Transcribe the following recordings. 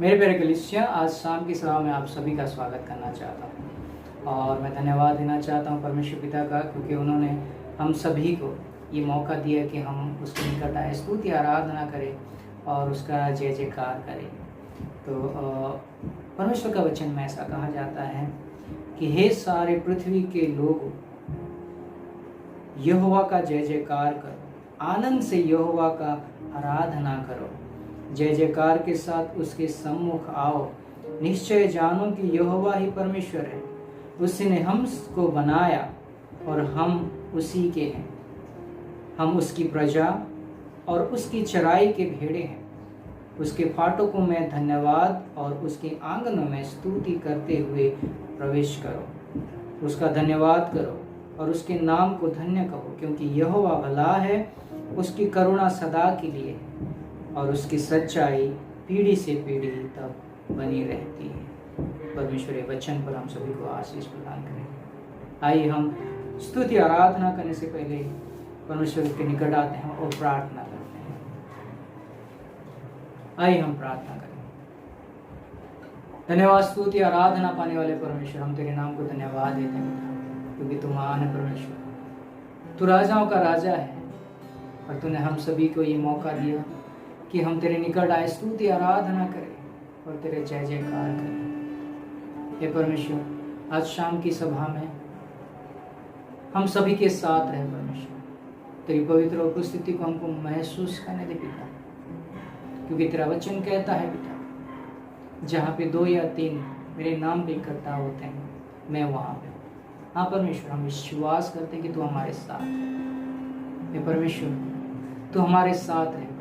मेरे प्यारे कलीसिया, आज शाम की सभा में आप सभी का स्वागत करना चाहता हूँ और मैं धन्यवाद देना चाहता हूँ परमेश्वर पिता का, क्योंकि उन्होंने हम सभी को ये मौका दिया कि हम उसके निकट आए, स्तुति आराधना करें और उसका जय जयकार करें। तो परमेश्वर का वचन में ऐसा कहा जाता है कि हे सारे पृथ्वी के लोगों, यहोवा का जय जयकार करो, आनंद से यहोवा का आराधना करो, जय जयकार के साथ उसके सम्मुख आओ। निश्चय जानो कि यहोवा ही परमेश्वर है, उसने हमको बनाया और हम उसी के हैं। हम उसकी प्रजा और उसकी चराई के भेड़े हैं। उसके फाटकों में धन्यवाद और उसके आंगनों में स्तुति करते हुए प्रवेश करो। उसका धन्यवाद करो और उसके नाम को धन्य कहो, क्योंकि यहोवा भला है, उसकी करुणा सदा के लिए है और उसकी सच्चाई पीढ़ी से पीढ़ी तक बनी रहती है। परमेश्वर के वचन पर हम सभी को आशीष प्रदान करें। आइए हम स्तुति आराधना करने से पहले परमेश्वर के निकट आते हैं और प्रार्थना करते हैं। आइए हम प्रार्थना करें। धन्यवाद, स्तुति आराधना पाने वाले परमेश्वर, हम तेरे नाम को धन्यवाद देते हैं, क्योंकि तू महान है परमेश्वर। तू राजाओं का राजा है और तूने हम सभी को ये मौका दिया कि हम तेरे निकट आए, स्तुति आराधना करें और तेरे जय जयकार करें। हे परमेश्वर, आज शाम की सभा में हम सभी के साथ रहे परमेश्वर। तेरी पवित्र उपस्थिति को हमको महसूस करने दे पिता, क्योंकि तेरा वचन कहता है पिता, जहाँ पे 2 या 3 मेरे नाम पे इकट्ठा होते हैं, मैं वहाँ पे। हाँ परमेश्वर, हम विश्वास करते हैं कि तू हमारे साथ है। हे परमेश्वर, तू हमारे साथ है परमेश्वर।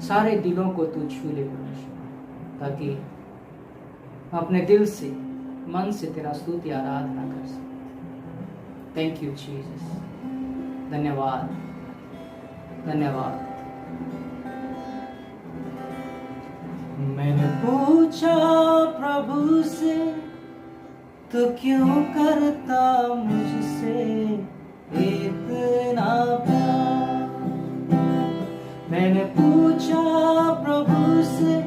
सारे दिलों को तू छू ले परमेश्वर, ताकि हम अपने दिल से, मन से तेरा स्तुति आराधना कर सकें। Thank you Jesus. धन्यवाद, धन्यवाद। मैंने पूछा प्रभु से, तो क्यों करता मुझसे इतना प्यार। मैंने पूछा प्रभु से,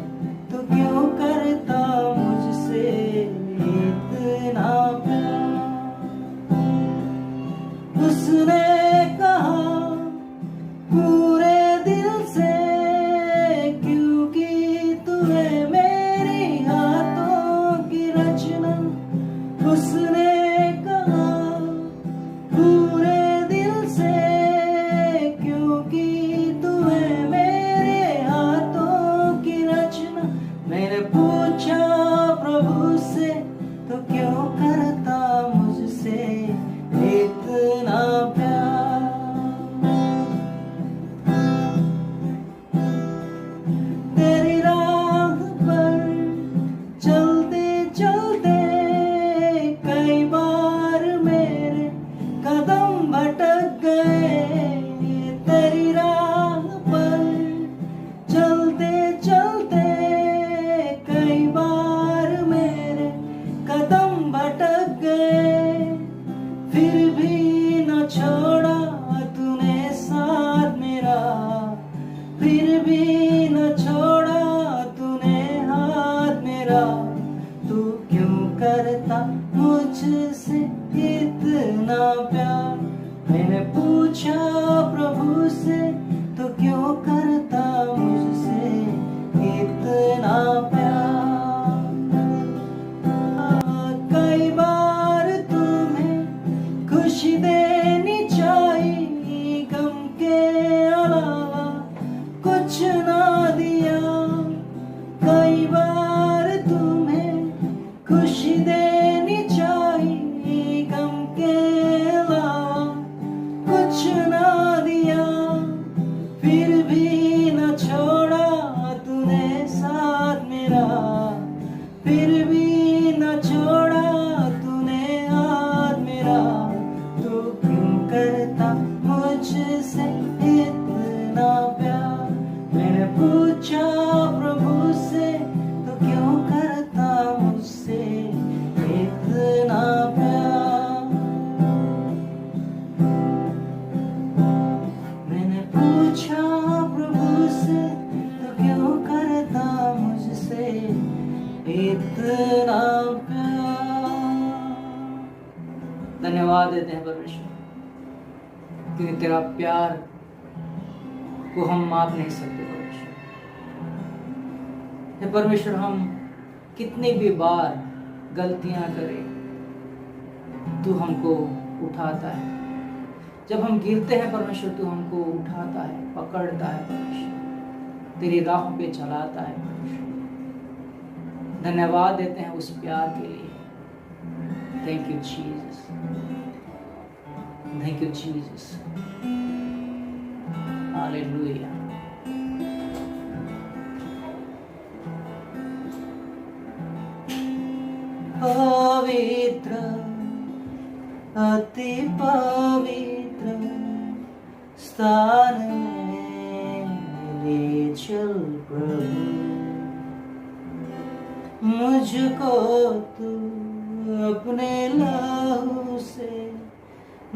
तो क्यों करता मुझसे इतना प्यार। उसने कहा पूरे दिल से, क्योंकि तू है मेरी हाथों की रचना। उसने कहा पूरे दिल से, क्योंकि तू है मेरे हाथों की रचना। मैंने पूछा प्रभु से, तो क्यों करता मुझसे इतना प्यार। तेरी राह पर चलते चलते कई बार मेरे कदम भटक गए। तेरी राह पर चलते चलते कई बार मेरे कदम भटक गए, फिर भी न छोड़ा तूने साथ मेरा। फिर भी न छोड़ा तूने हाथ मेरा। तू क्यों करता मुझसे इतना प्यार। मैंने पूछा प्रभु से, तो क्यों करता मुझसे इतना प्यार। कई बार तुम्हें खुशी देनी चाहिए, गम के अलावा कुछ ना दिया। कई बार तुम्हें खुशी देनी चाहिए, गम के अलावा कुछ ना दिया। फिर भी न क्योंकि तेरा प्यार को हम माप नहीं सकते परमेश्वर। हे परमेश्वर, हम कितनी भी बार गलतियां करें, तू हमको उठाता है। जब हम गिरते हैं परमेश्वर, तू हमको उठाता है, पकड़ता है परमेश्वर, तेरी राह पे चलाता है परमेश्वर। धन्यवाद देते हैं उस प्यार के लिए। Thank you Jesus, thank you Jesus, hallelujah. पवित्र, अति पवित्र स्थान में ले चल प्रभु, मुझको तू अपने लहू से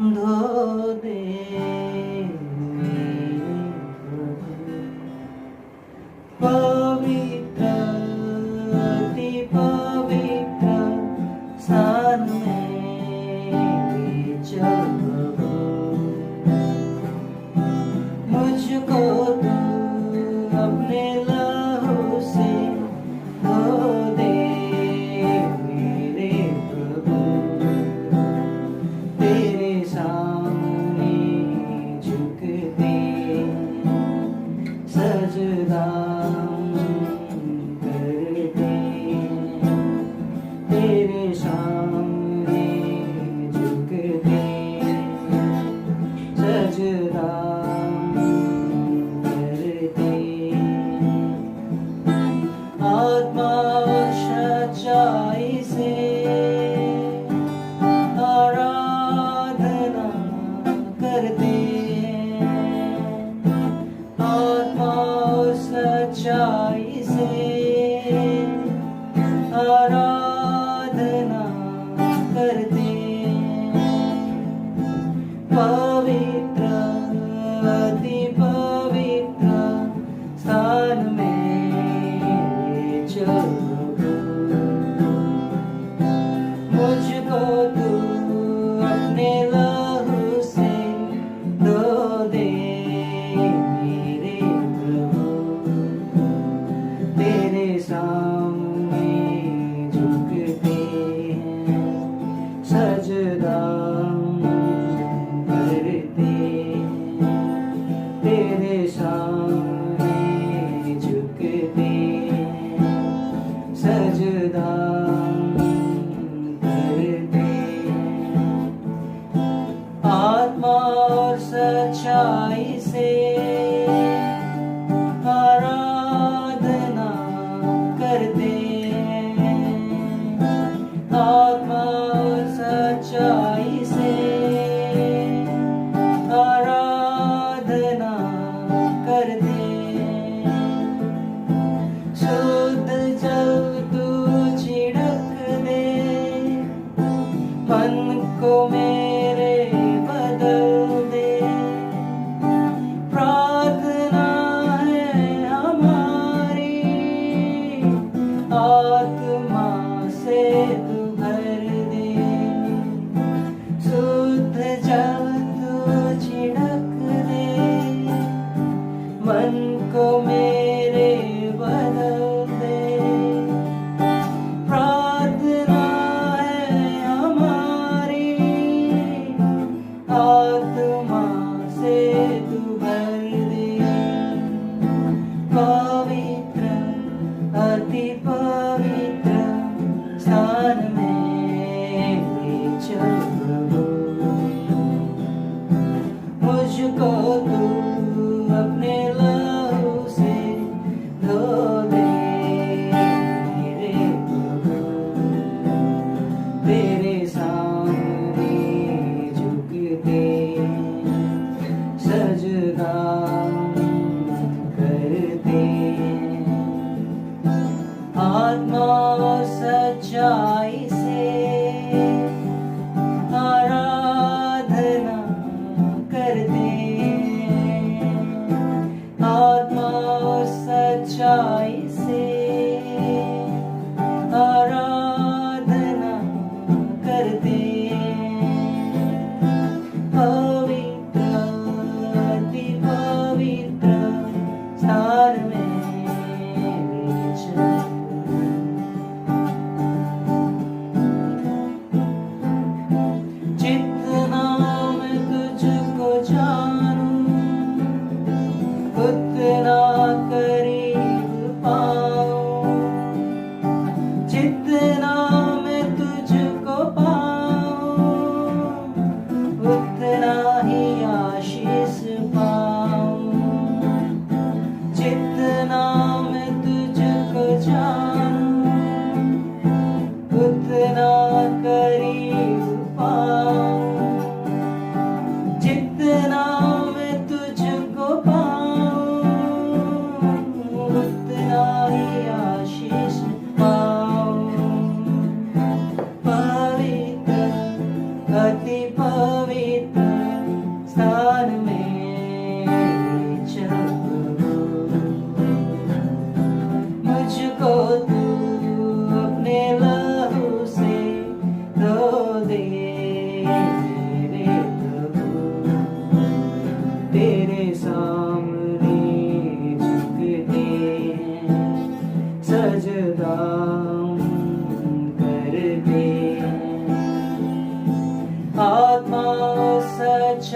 धो दे मेरे प्रभु। पवित्र, अति पवित्र स्थान में ले चल प्रभु, मुझको तू अपने लहू से धो दे मेरे प्रभु। तेरे सामने झुकते सजदा करते, तेरे सामने झुकते सजदा करते। आत्मा और सच्चाई से आराधना करते, आत्मा और सच्चाई से आराधना करते। पवित्र, अति पवित्र स्थान में ले चल प्रभु, मुझको तू अपने लहू से धो दे मेरे प्रभु। तेरे सामने झुकते हैं सजदा करते, तेरे सामने झुकते सजदा करते। आत्मा और सच्चाई से आराधना करते, आत्मा और सच्चाई से आराधना करते। शुद्ध जल तू छिड़क दे, मन को मेरे बदल दे। प्रार्थना है हमारी, आत्मा से तू भर दे। शुद्ध जल तू छिड़क दे, मन को मेरे बदल दे। प्रार्थना है हमारी, आत्मा से तू भर दे। पवित्र, अति पवित्र स्थान में ले चल प्रभु, मुझको तू अपने लहू से धो दे मेरे प्रभु। तेरे सामने झुकते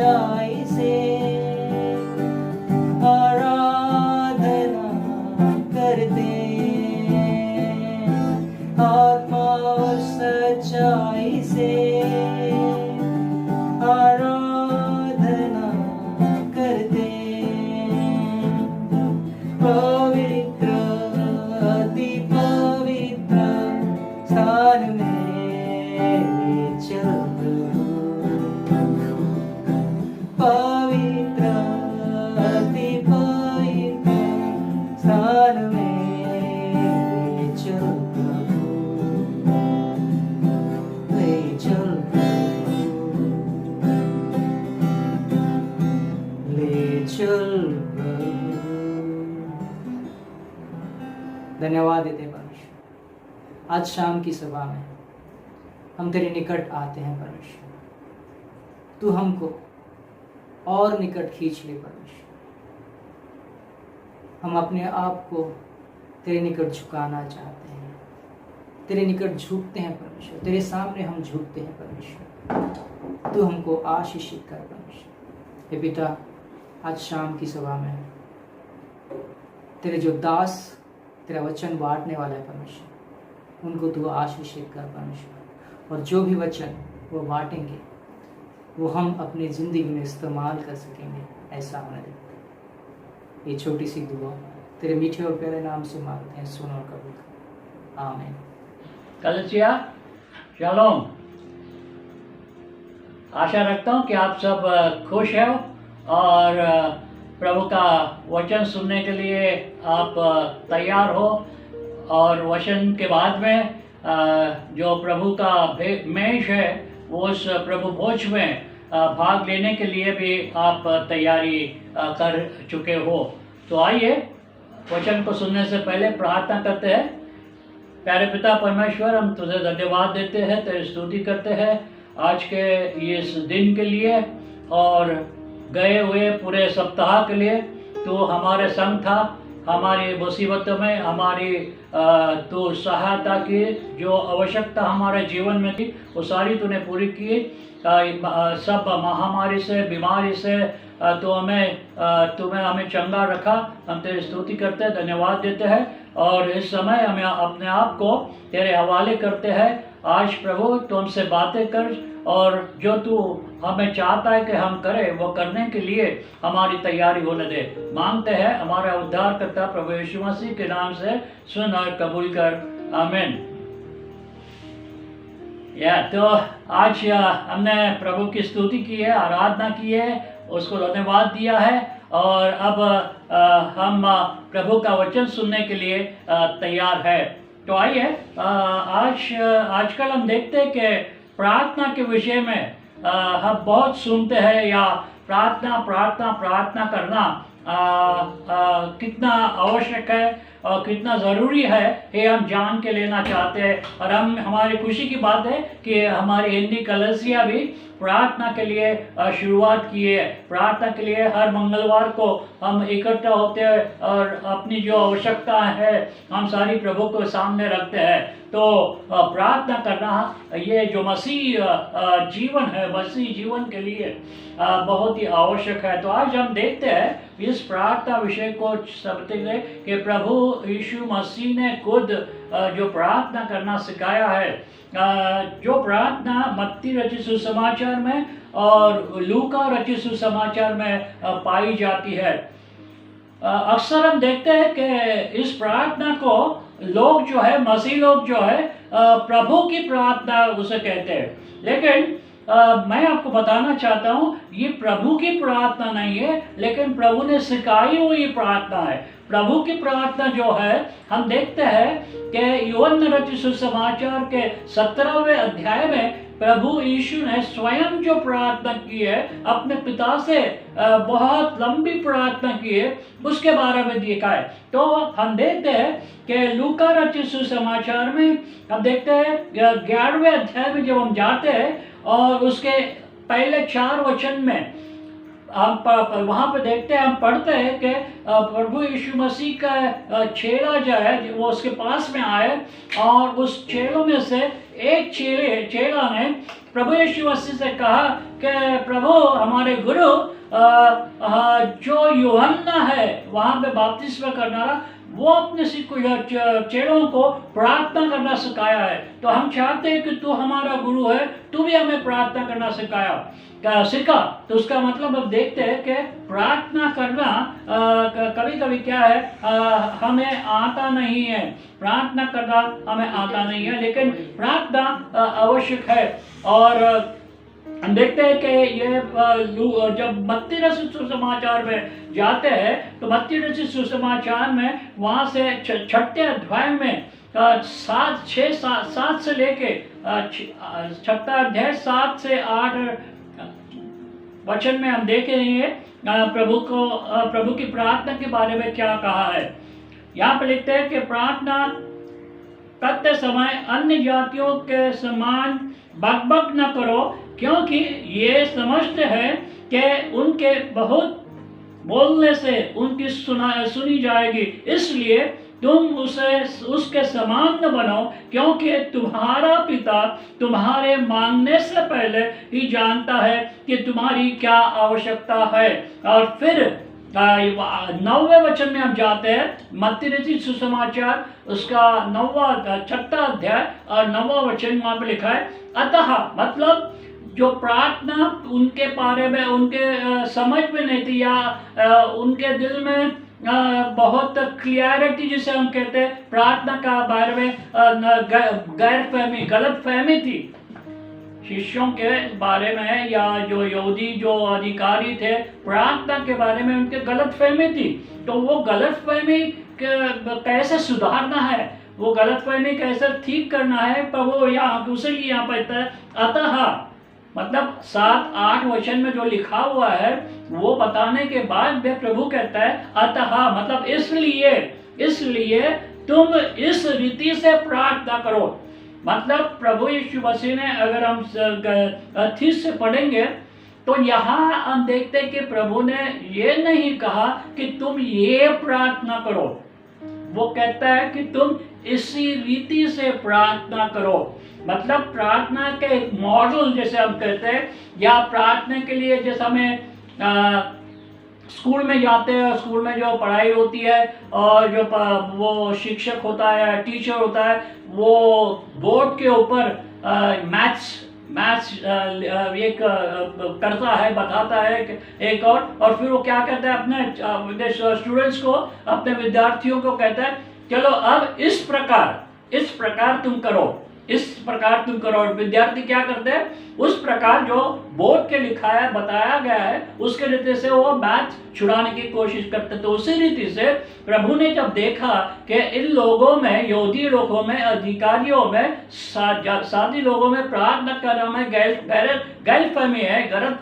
सच्चाई से आराधना करते आत्मा और सच्चाई से आराधना करते पवित्र अति पवित्र स्थान में चल पवित्र अति पवित्र स्थान में चल ले चल ले चल। धन्यवाद देते परमेश्वर, आज शाम की सभा में हम तेरे निकट आते हैं परमेश्वर, तू हमको और निकट खींच ले परमेश्वर। हम अपने आप को तेरे निकट झुकाना चाहते हैं, तेरे निकट झुकते हैं परमेश्वर, तेरे सामने हम झुकते हैं परमेश्वर। तू हमको आशीषित कर परमेश्वर। हे पिता, आज शाम की सभा में तेरे जो दास तेरा वचन बांटने वाला है परमेश्वर, उनको तू आशीषित कर परमेश्वर, और जो भी वचन वो बांटेंगे वो हम अपनी ज़िंदगी में इस्तेमाल कर सकेंगे, ऐसा होने देते। ये छोटी सी दुआ तेरे मीठे और प्यारे नाम से मांगते हैं, सुन और कबूल कर, आमीन। कलीसिया शालोम। आशा रखता हूँ कि आप सब खुश हैं और प्रभु का वचन सुनने के लिए आप तैयार हो, और वचन के बाद में जो प्रभु का मेज है वो उस प्रभु भोज में भाग लेने के लिए भी आप तैयारी कर चुके हो। तो आइए वचन को सुनने से पहले प्रार्थना करते हैं। प्यारे पिता परमेश्वर, हम तुझे धन्यवाद देते हैं, तेरी स्तुति करते हैं आज के इस दिन के लिए और गए हुए पूरे सप्ताह के लिए। तो हमारे संग था, हमारी मुसीबतों में हमारी तो सहायता की, जो आवश्यकता हमारे जीवन में थी वो सारी तूने पूरी की। सब महामारी से, बीमारी से तो तुम्हें हमें चंगा रखा। हम तेरी स्तुति करते हैं, धन्यवाद देते हैं, और इस समय हमें अपने आप को तेरे हवाले करते हैं। आज प्रभु तू हमसे बातें कर, और जो तू हमें चाहता है कि हम करें वो करने के लिए हमारी तैयारी होने दे। मांगते हैं हमारा उद्धारकर्ता प्रभु यीशु मसीह के नाम से, सुन और कबूल कर, आमीन। तो आज हमने प्रभु की स्तुति की है, आराधना की है, उसको धन्यवाद दिया है, और अब हम प्रभु का वचन सुनने के लिए तैयार है। तो आइए, आजकल हम देखते हैं कि प्रार्थना के विषय में हम बहुत सुनते हैं, या प्रार्थना करना कितना आवश्यक है और कितना ज़रूरी है, ये हम जान के लेना चाहते हैं। और हमारी खुशी की बात है कि हमारी हिंदी कलीसिया भी प्रार्थना के लिए शुरुआत की है। प्रार्थना के लिए हर मंगलवार को हम इकट्ठा होते हैं और अपनी जो आवश्यकता है हम सारी प्रभु को सामने रखते हैं। तो प्रार्थना करना ये जो मसीह जीवन है, मसीह जीवन के लिए बहुत ही आवश्यक है। तो आज हम देखते हैं इस प्रार्थना विषय को समझते हैं कि प्रभु यीशु मसीह ने खुद जो प्रार्थना करना सिखाया है, जो प्रार्थना मत्ती रचित सुसमाचार में और लूका रचित सुसमाचार में पाई जाती है। अक्सर हम देखते हैं कि इस प्रार्थना को लोग जो है, मसीह लोग जो है, प्रभु की प्रार्थना उसे कहते हैं। लेकिन मैं आपको बताना चाहता हूँ ये प्रभु की प्रार्थना नहीं है, लेकिन प्रभु ने सिखाई हुई प्रार्थना है। प्रभु की प्रार्थना जो है, हम देखते हैं कि यूहन्ना रचित सुसमाचार के 17वें अध्याय में प्रभु यीशु ने स्वयं जो प्रार्थना की है, अपने पिता से बहुत लंबी प्रार्थना की है, उसके बारे में लिखा है। तो हम देखते हैं कि लूका रचित सुसमाचार में हम देखते हैं 11वें अध्याय में जब हम जाते हैं और उसके पहले 4 वचन में हम वहाँ पे देखते हैं, हम पढ़ते हैं कि प्रभु यीशु मसीह का चेला जो है वो उसके पास में आए और उस चेलों में से एक चेला ने प्रभु यीशु मसीह से कहा कि प्रभु हमारे गुरु जो यूहन्ना है वहाँ पे बपतिस्मा करना, वो अपने चेलों को प्रार्थना करना सिखाया है। तो हम चाहते हैं कि तू हमारा गुरु है, तू भी हमें प्रार्थना करना सिखा। तो उसका मतलब अब देखते हैं कि प्रार्थना करना कभी कभी क्या है, हमें आता नहीं है, प्रार्थना करना हमें आता नहीं है, लेकिन प्रार्थना आवश्यक है। और हम देखते हैं कि ये जब मत्ती रचित सुसमाचार में जाते हैं तो मत्ती रचित सुसमाचार में वहाँ से 6ठे अध्याय में 7 से लेके 6ठा अध्याय 7 से 8 वचन में हम देखेंगे प्रभु की प्रार्थना के बारे में क्या कहा है। यहाँ पे लिखते हैं कि प्रार्थना करते समय अन्य जातियों के समान बकबक न करो, क्योंकि ये समझते हैं कि उनके बहुत बोलने से उनकी सुनी जाएगी, इसलिए तुम उसके समान न बनो, क्योंकि तुम्हारा पिता तुम्हारे मांगने से पहले ही जानता है कि तुम्हारी क्या आवश्यकता है। और फिर 9वें वचन में हम जाते हैं, मत्ती रचित सुसमाचार उसका 6ठा अध्याय और 9वां वचन वहाँ पे लिखा है, अतः मतलब जो प्रार्थना उनके बारे में उनके समझ में नहीं थी या उनके दिल में बहुत क्लियरिटी जिसे हम कहते हैं प्रार्थना का बारे में गलत फहमी थी शिष्यों के बारे में, या जो यहूदी जो अधिकारी थे प्रार्थना के बारे में उनके गलत फहमी थी। तो वो गलत फहमी कैसे सुधारना है, वो गलत फहमी कैसे ठीक करना है, पर वो उसीलिए यहाँ पर है अतः मतलब 7-8 वचन में जो लिखा हुआ है वो बताने के बाद भी प्रभु कहता है अतः मतलब इसलिए तुम इस रीति से प्रार्थना करो। मतलब प्रभु यीशु मसीह ने, अगर हम ठीक से पढ़ेंगे तो यहाँ हम देखते हैं कि प्रभु ने ये नहीं कहा कि तुम ये प्रार्थना करो, वो कहता है कि तुम इसी रीति से प्रार्थना करो। मतलब प्रार्थना के एक मॉडल जैसे हम कहते हैं, या प्रार्थना के लिए जैसे हमें स्कूल में जाते हैं, स्कूल में जो पढ़ाई होती है और जो वो शिक्षक होता है, टीचर होता है, वो बोर्ड के ऊपर मैथ्स एक करता है, बताता है एक और फिर वो क्या कहता है अपने स्टूडेंट्स को, अपने विद्यार्थियों को कहता है चलो अब इस प्रकार तुम करो, इस प्रकार तुम करो। और विद्यार्थी क्या करते हैं, उस प्रकार जो बोर्ड के लिखा है बताया गया है उसके रीति से वो मैथ छुड़ाने की कोशिश करते। तो उसी रीति से प्रभु ने जब देखा कि इन लोगों में, यहूदी लोगों में, अधिकारियों में, सादी लोगों में प्रार्थना करने में गलत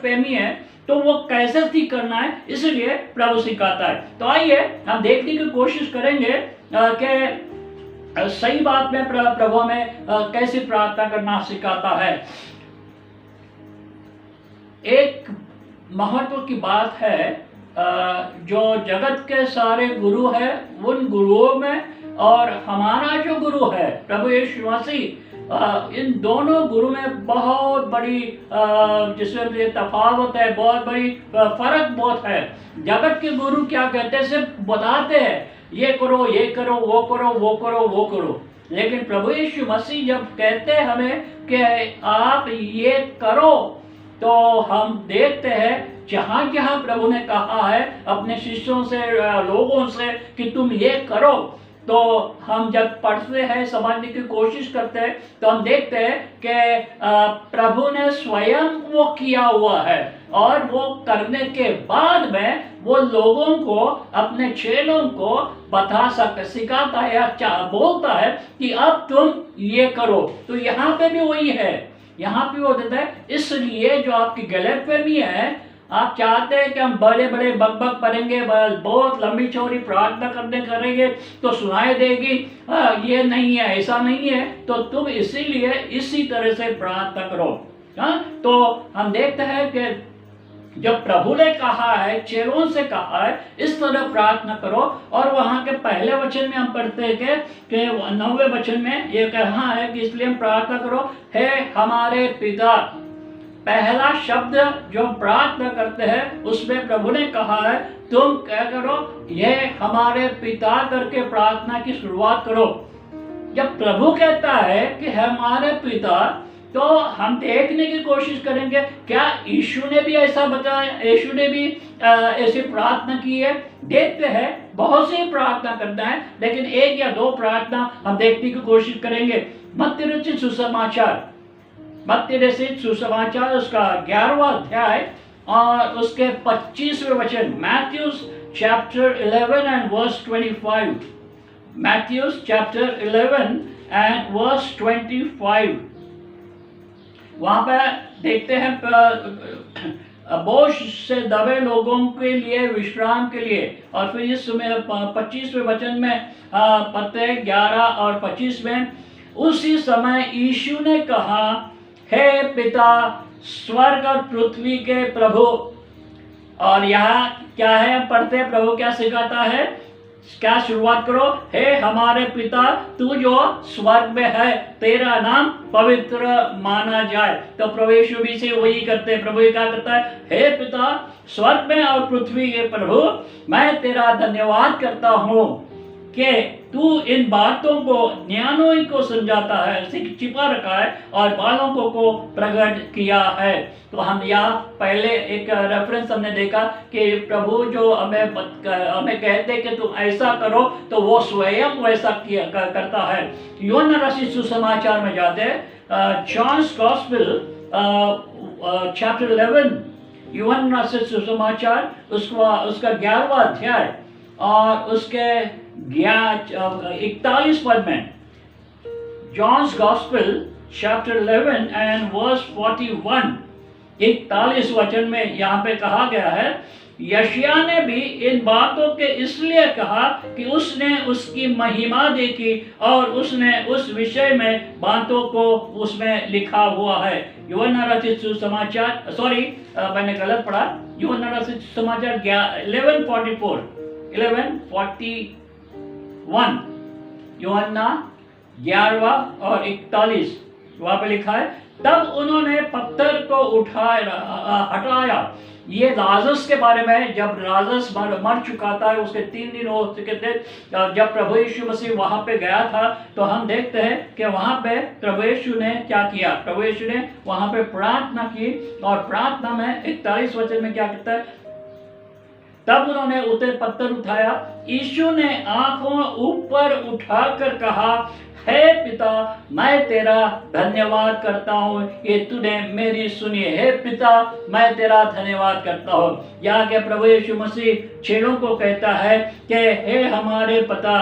फहमी है, तो वो कैसे ठीक करना है, इसलिए प्रभु सिखाता है। तो आइए हम देखने की कोशिश करेंगे कि सही बात में प्रभु हमें कैसे प्रार्थना करना सिखाता है। एक महत्व की बात है, जो जगत के सारे गुरु हैं उन गुरुओं में और हमारा जो गुरु है प्रभु यीशु मसीह, इन दोनों गुरु में बहुत बड़ी जिसमें तफावत है, बहुत बड़ी फर्क बहुत है। जगत के गुरु क्या कहते हैं, सिर्फ बताते हैं ये करो, ये करो, वो करो, वो करो, वो करो, लेकिन प्रभु यीशु मसीह जब कहते हैं हमें कि आप ये करो, तो हम देखते हैं जहाँ जहाँ प्रभु ने कहा है अपने शिष्यों से, लोगों से कि तुम ये करो, तो हम जब पढ़ते हैं, समझने की कोशिश करते हैं, तो हम देखते हैं कि प्रभु ने स्वयं वो किया हुआ है और वो करने के बाद में वो लोगों को, अपने चेलों को सिखाता है या बोलता है कि अब तुम ये करो। तो यहाँ पे भी वही है, यहाँ पे वो देता है इसलिए जो आपकी गलतफहमी है, आप चाहते हैं कि हम बड़े बड़े बक पढ़ेंगे, बहुत लंबी चौड़ी प्रार्थना करेंगे तो सुनाई देगी, ये नहीं है, ऐसा नहीं है, तो तुम इसीलिए इसी तरह से प्रार्थना करो। तो हम देखते हैं कि जब प्रभु ने कहा है, चेलों से कहा है इस तरह प्रार्थना करो, और वहां के पहले वचन में हम पढ़ते हैं कि 9वें वचन में ये कहा है कि इसलिए हम प्रार्थना करो, हे हमारे पिता। पहला शब्द जो हम प्रार्थना करते हैं उसमें प्रभु ने कहा है तुम क्या करो, ये हमारे पिता करके प्रार्थना की शुरुआत करो। जब प्रभु कहता है कि हमारे पिता, तो हम देखने की कोशिश करेंगे क्या यीशु ने भी ऐसा बताया, यीशु ने भी ऐसी प्रार्थना की है। देखते हैं बहुत सी प्रार्थना करता है, लेकिन एक या दो प्रार्थना हम देखने की कोशिश करेंगे। मत्ती रचित सुसमाचार, मत्ती रचित सुसमाचार उसका 11वां अध्याय और उसके 25वें वचन, Matthew's chapter 11 and verse 25। Matthew's chapter 11 and verse 25। वहां पे देखते हैं बोझ से दबे लोगों के लिए विश्राम के लिए। और फिर इस समय 25वें वचन में पढ़ते 11 और 25 में, उसी समय यीशु ने कहा, हे पिता स्वर्ग और पृथ्वी के प्रभु। और यहाँ क्या है, हम पढ़ते हैं प्रभु क्या सिखाता है, क्या शुरुआत करो, हे हमारे पिता तू जो स्वर्ग में है, तेरा नाम पवित्र माना जाए। तो प्रभु यीशु भी से वही करते हैं। प्रभु क्या करता है, हे पिता स्वर्ग में और पृथ्वी के प्रभु, मैं तेरा धन्यवाद करता हूँ कि तू इन बातों को ज्ञानों को समझाता है, छिपा रखा है और बालकों को प्रकट किया है। तो हम यहाँ पहले एक रेफरेंस हमने देखा कि प्रभु जो हमें कहते कि तुम ऐसा करो, तो वो स्वयं वैसा किया करता है। यूहन्ना रचित सुसमाचार में जाते हैं, जॉन्स गॉस्पेल चैप्टर 11, यूहन्ना रचित सुसमाचार उसका 11वां अध्याय और उसके 41 पद में, John's gospel chapter 11 and verse 41, 41 वचन में यहाँ पे कहा गया है, यशायाह ने भी इन बातों के इसलिए कहा कि उसने उसकी महिमा देखी और उसने उस विषय में बातों को उसमें लिखा हुआ है। यूहन्ना रचित सुसमाचार, सॉरी मैंने गलत पढ़ा, यूहन्ना रचित सुसमाचार 11:41, यूहन्ना 11 और 41 वहां पे लिखा है, तब उन्होंने पत्थर को हटाया। ये लाजरस के बारे में, जब लाजरस मर चुका था, उसके 3 दिन हो चुके थे जब प्रभु यीशु मसीह वहां पे गया था, तो हम देखते हैं कि वहां पे प्रभु यीशु ने क्या किया, प्रभु यीशु ने वहां पे प्रार्थना की। और प्रार्थना में 41 वचन में क्या कहता है, तब उन्होंने उसे पत्थर उठाया, यीशु ने आंखों ऊपर उठाकर कहा, हे पिता मैं तेरा धन्यवाद करता हूँ ये तूने मेरी सुनी। हे पिता मैं तेरा धन्यवाद करता हूँ। यहाँ के प्रभु यीशु मसीह चेलों को कहता है कि हे हमारे पिता,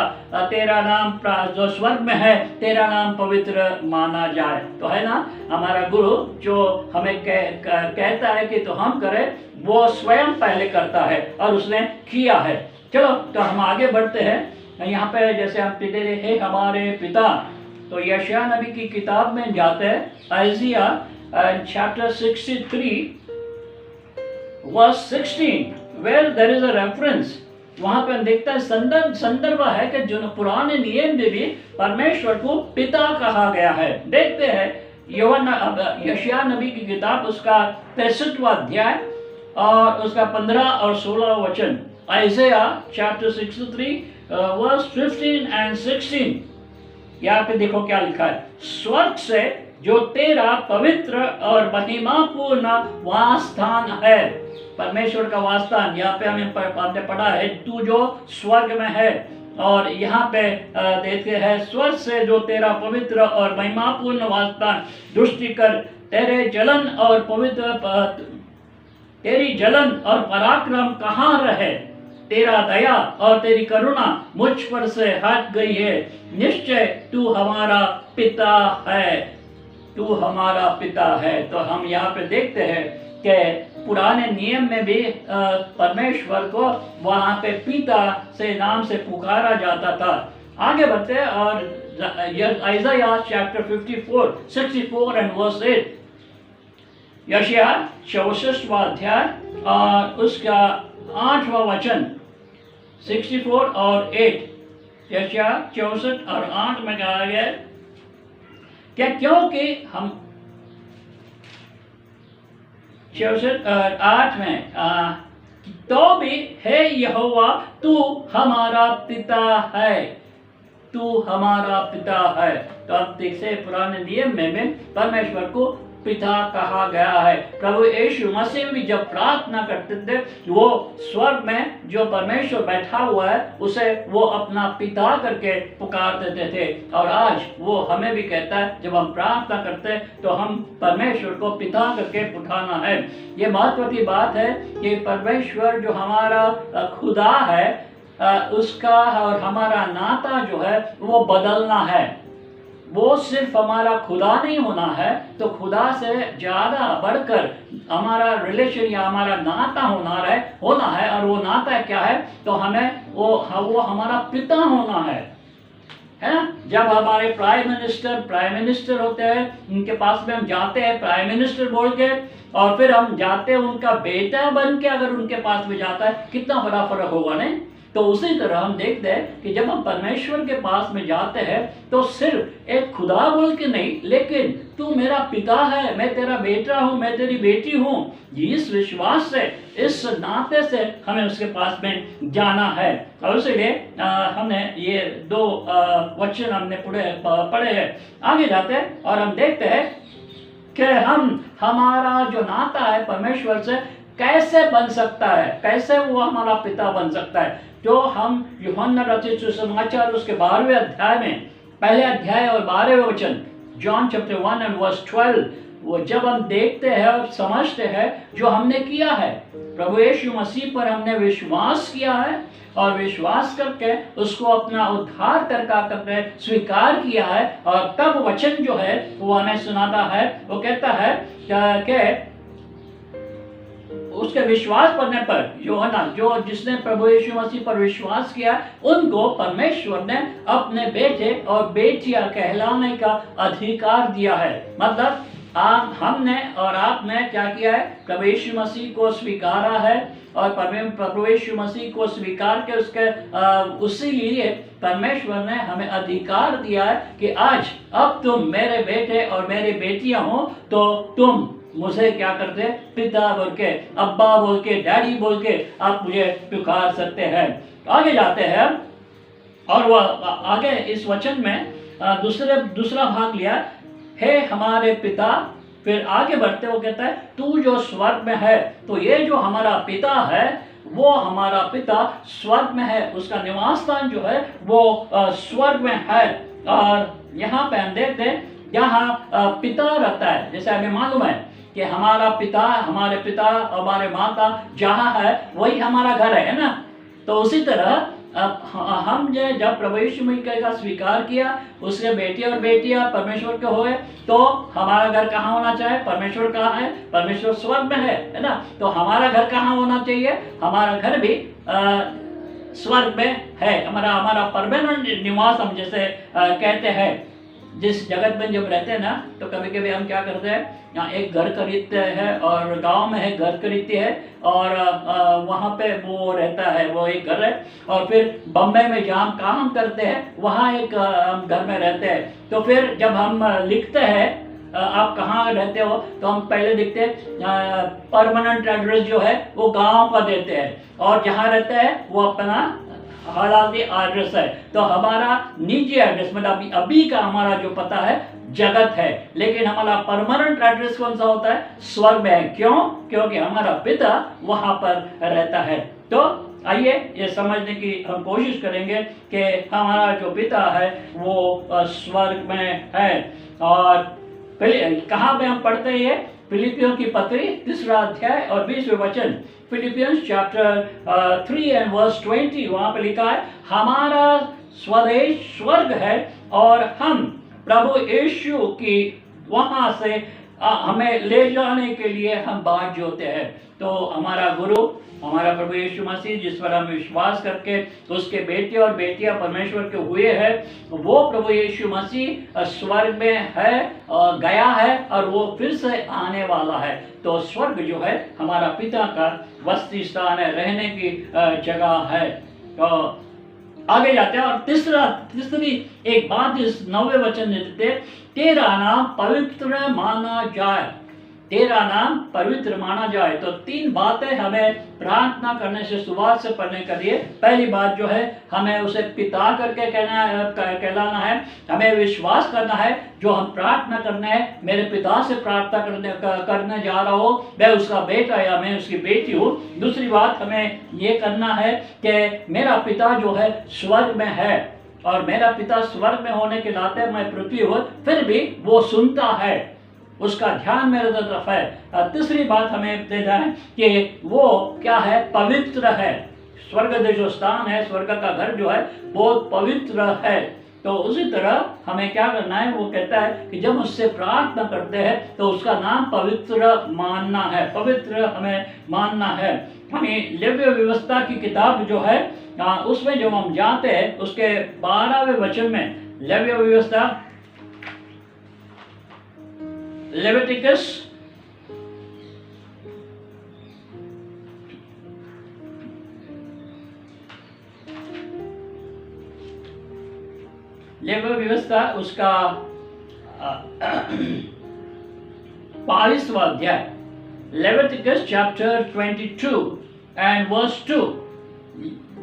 तेरा नाम जो स्वर्ग में है, तेरा नाम पवित्र माना जाए। तो है ना, हमारा गुरु जो हमें कहता है कि तो हम करें, वो स्वयं पहले करता है और उसने किया है। चलो तो हम आगे बढ़ते हैं। यहाँ पे जैसे हम पढ़ते रहे हे हमारे पिता, तो यशायाह नबी की किताब में जाते हैं, Isaiah chapter 63 verse 16, where there is a reference. वहां पे हम देखते हैं संदर्भ है कि जो पुराने नियम में भी परमेश्वर को पिता कहा गया है। देखते हैं यशायाह नबी की किताब उसका 63वां अध्याय और उसका 15 और 16 वचन, आइजिया चैप्टर 63 वर्स 15 एंड 16। यहाँ पे देखो क्या लिखा है, स्वर्ग से जो तेरा पवित्र और महिमापूर्ण वासस्थान है। परमेश्वर का वासस्थान यहाँ पे हमने पढ़ा है, तू जो स्वर्ग में है। और यहाँ पे देखते हैं, स्वर्ग से जो तेरा पवित्र और महिमापूर्ण वासस्थान दृष्टि कर, तेरी जलन और पराक्रम कहाँ रहे। तेरा दया और तेरी करुणा मुझ पर से हट गई है। निश्चय तू हमारा पिता है, तू हमारा पिता है। तो हम यहाँ पे देखते हैं कि पुराने नियम में भी परमेश्वर को वहाँ पे पिता से नाम से पुकारा जाता था। आगे बढ़ते हैं और आइजिया चैप्टर 64 एंड वर्स 8, यशायाह 64वां अध्याय और उसका 8वां वचन 64 और 8। यशायाह 64 और 8 में कहा गया है क्या क्योंकि हम 64 और 8 में तो भी हे यहोवा तू हमारा पिता है, तू हमारा पिता है। तो आप देखते हैं पुराने नियम में परमेश्वर को पिता कहा गया है। प्रभु यीशु मसीह भी जब प्रार्थना करते थे वो स्वर्ग में जो परमेश्वर बैठा हुआ है उसे वो अपना पिता करके पुकार देते थे। और आज वो हमें भी कहता है जब हम प्रार्थना करते हैं तो हम परमेश्वर को पिता करके पुकारना है। ये महत्व की बात है कि परमेश्वर जो हमारा खुदा है उसका और हमारा नाता जो है वो बदलना है। वो सिर्फ हमारा खुदा नहीं होना है, तो खुदा से ज़्यादा बढ़कर हमारा रिलेशन या हमारा नाता होना है। और वो नाता क्या है? तो हमें वो हमारा पिता होना है ना। जब हमारे प्राइम मिनिस्टर होते हैं उनके पास में हम जाते हैं प्राइम मिनिस्टर बोल के, और फिर हम जाते हैं उनका बेटा बन के अगर उनके पास में जाता है, कितना बड़ा फर्क होगा नहीं। तो उसी तरह हम देखते हैं कि जब हम परमेश्वर के पास में जाते हैं तो सिर्फ एक खुदा बोल के नहीं, लेकिन तू मेरा पिता है, मैं तेरा बेटा हूँ, मैं तेरी बेटी हूँ। इस विश्वास से, इस नाते से हमें उसके पास में जाना है। और इसलिए हमने ये 2 वचन हमने पढ़े हैं। आगे जाते हैं और हम देखते हैं कि हमारा जो नाता है परमेश्वर से कैसे बन सकता है, कैसे वो हमारा पिता बन सकता है। जो हम यूहन्ना रचित सुसमाचार उसके 12वें अध्याय में, पहले अध्याय और 12वें वचन, जॉन चैप्टर 1 एंड वर्स 12, वो जब हम देखते हैं और समझते हैं जो हमने किया है, प्रभु यीशु मसीह पर हमने विश्वास किया है और विश्वास करके उसको अपना उद्धार करके स्वीकार किया है। और तब वचन जो है वो हमें सुनाता है, वो कहता है कि उसके विश्वास करने पर यूहन्ना जो जिसने प्रभु यीशु मसीह पर विश्वास किया उनको परमेश्वर ने अपने बेटे और बेटियां कहलाने का अधिकार दिया है। मतलब हमने और आपने क्या किया है? प्रभु यीशु मसीह को स्वीकारा है और प्रभु यीशु मसीह को स्वीकार के उसी लिए परमेश्वर ने हमें अधिकार दिया है कि आज अब तुम मेरे बेटे और मेरी बेटियां हो तो तुम मुझे क्या करते? पिता बोल के, अब्बा बोल के, डैडी बोल के आप मुझे पुकार सकते हैं। आगे जाते हैं और वो आगे इस वचन में दूसरा भाग लिया, हे हमारे पिता। फिर आगे बढ़ते वो कहता है तू जो स्वर्ग में है। तो ये जो हमारा पिता है वो हमारा पिता स्वर्ग में है, उसका निवास स्थान जो है वो स्वर्ग में है। और यहाँ पे हम देखते हैं यहाँ पिता रहता है। जैसे हमें मालूम है कि हमारे पिता हमारे माता जहाँ है वही हमारा घर है ना। तो उसी तरह हम जब प्रभु यीशु मसीह का स्वीकार किया, उसके बेटे और बेटियां परमेश्वर के हुए, तो हमारा घर कहाँ होना चाहिए? परमेश्वर कहाँ है? परमेश्वर स्वर्ग में है ना। तो हमारा घर कहाँ होना चाहिए? हमारा घर भी स्वर्ग में है। हमारा परमानेंट निवास हम जैसे कहते हैं। जिस जगत में जब रहते हैं ना, तो कभी कभी हम क्या करते हैं, यहाँ एक घर खरीदते हैं और गांव में है घर खरीदते हैं और वहाँ पे वो रहता है, वो एक घर है। और फिर बम्बई में जहाँ हम काम करते हैं वहाँ एक हम घर में रहते हैं। तो फिर जब हम लिखते हैं आप कहाँ रहते हो, तो हम पहले लिखते हैं परमानेंट एड्रेस जो है वो गाँव का देते हैं, और जहाँ रहते हैं वो अपना हालाती एड्रेस है। तो हमारा निजी एड्रेस मतलब अभी का हमारा जो पता है जगत है, लेकिन हमारा परमानेंट एड्रेस कौन सा होता है? स्वर्ग में है। क्यों? क्योंकि हमारा पिता वहां पर रहता है। तो आइए ये समझने की हम कोशिश करेंगे कि हमारा जो पिता है वो स्वर्ग में है। और कहाँ पे हम पढ़ते हैं? फिलिपियों की पत्री 3 अध्याय और 20वें वचन, फिलिपियंस चैप्टर 3 एंड वर्स 20, वहां पे लिखा है हमारा स्वदेश स्वर्ग है और हम प्रभु यीशु की वहां से हमें ले जाने के लिए हम बाट जोते हैं। तो हमारा गुरु, हमारा प्रभु यीशु मसीह, जिस पर हम विश्वास करके उसके बेटे और बेटियां परमेश्वर के हुए हैं, वो प्रभु यीशु मसीह स्वर्ग में है और गया है और वो फिर से आने वाला है। तो स्वर्ग जो है हमारा पिता का वसती स्थान है, रहने की जगह है। तो आगे जाते हैं और तीसरी एक बात इस 9वें वचन में देते, तेरा नाम पवित्र माना जाए, तेरा नाम पवित्र माना जाए। तो 3 बातें हमें प्रार्थना करने से, सुबह से पढ़ने के लिए। पहली बात जो है, हमें उसे पिता करके कहलाना है। हमें विश्वास करना है जो हम प्रार्थना करना है, मेरे पिता से प्रार्थना करने जा रहा हो, मैं उसका बेटा या मैं उसकी बेटी हूँ। दूसरी बात हमें ये करना है कि मेरा पिता जो है स्वर्ग में है और मेरा पिता स्वर्ग में होने के नाते मैं पृथ्वी हूँ, फिर भी वो सुनता है, उसका ध्यान मेरे तरफ है। तीसरी बात हमें देना है कि वो क्या है, पवित्र है। स्वर्ग जो स्थान है, स्वर्ग का घर जो है वो पवित्र है। तो उसी तरह हमें क्या करना है, वो कहता है कि जब उससे प्रार्थना करते हैं तो उसका नाम पवित्र मानना है, पवित्र हमें मानना है। हमें लेवीय व्यवस्था की किताब जो है उसमें जब हम जाते हैं, उसके 12वें वचन में लेवीय व्यवस्था, लेविटिकस लेवीय व्यवस्था उसका 22वां अध्याय, लेविटिकस चैप्टर 22 एंड वर्स 2।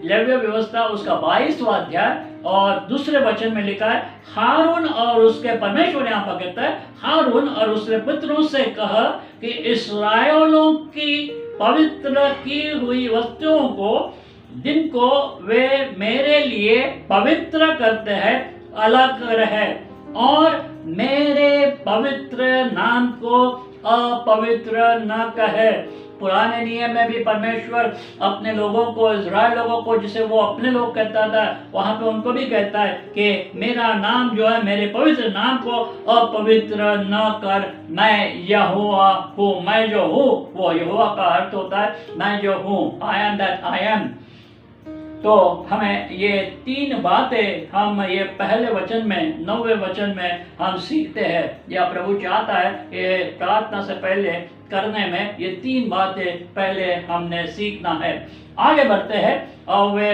लेवीय व्यवस्था उसका 22वां अध्याय और दूसरे वचन में लिखा है, हारून और उसके, परमेश्वर यहाँ पर कहता है, हारून और उसके पुत्रों से कहा कि इस्राएलियों की पवित्र की हुई वस्तुओं को, जिनको वे मेरे लिए पवित्र करते हैं, अलग रहे और मेरे पवित्र नाम को अपवित्र न कहे। पुराने नियम में भी परमेश्वर अपने लोगों को, इज़राइल लोगों को, जिसे वो अपने लोग कहता था, वहां पे उनको भी कहता है कि मेरा नाम जो है, मेरे पवित्र नाम को अपवित्र न कर, मैं यहोवा हूँ। मैं जो हूँ, वो यहोवा का अर्थ होता है मैं जो हूँ, I am that I am. तो हमें ये 3 बातें हम ये पहले वचन में, 9वें वचन में हम सीखते हैं, या प्रभु चाहता है कि प्रार्थना से पहले करने में ये 3 बातें पहले हमने सीखना है। आगे बढ़ते हैं और वे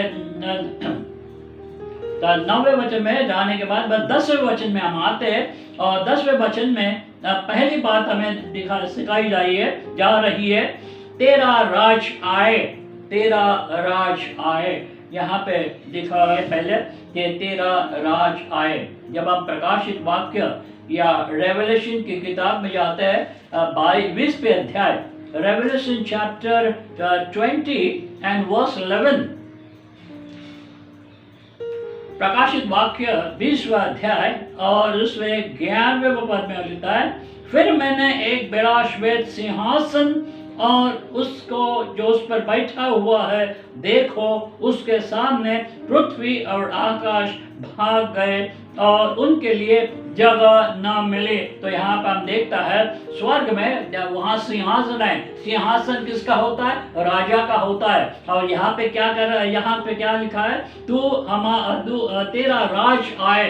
9वें वचन में जाने के बाद 10वें वचन में हम आते हैं और 10वें वचन में पहली बात हमें सिखाई जा रही है, तेरा राज आए, तेरा राज आए। यहाँ पे लिखा है पहले कि तेरा राज आए। जब आप प्रकाशित वाक्य या रेवलेशन की किताब में जाते हैं 22वें अध्याय, रेवलेशन चैप्टर 20 एंड वर्स 11, प्रकाशित वाक्य 20वां अध्याय और उसमें 11वें पद में लिखा है, फिर मैंने एक बड़ा श्वेत सिंहासन और उसको जो उस पर बैठा हुआ है देखो, उसके सामने पृथ्वी और आकाश भाग गए और उनके लिए जगह न मिले। तो यहाँ पर हम देखता है स्वर्ग में वहाँ सिंहासन है। सिंहासन किसका होता है? राजा का होता है। और यहाँ पे क्या कर रहा है, यहाँ पे क्या लिखा है, तेरा राज आए।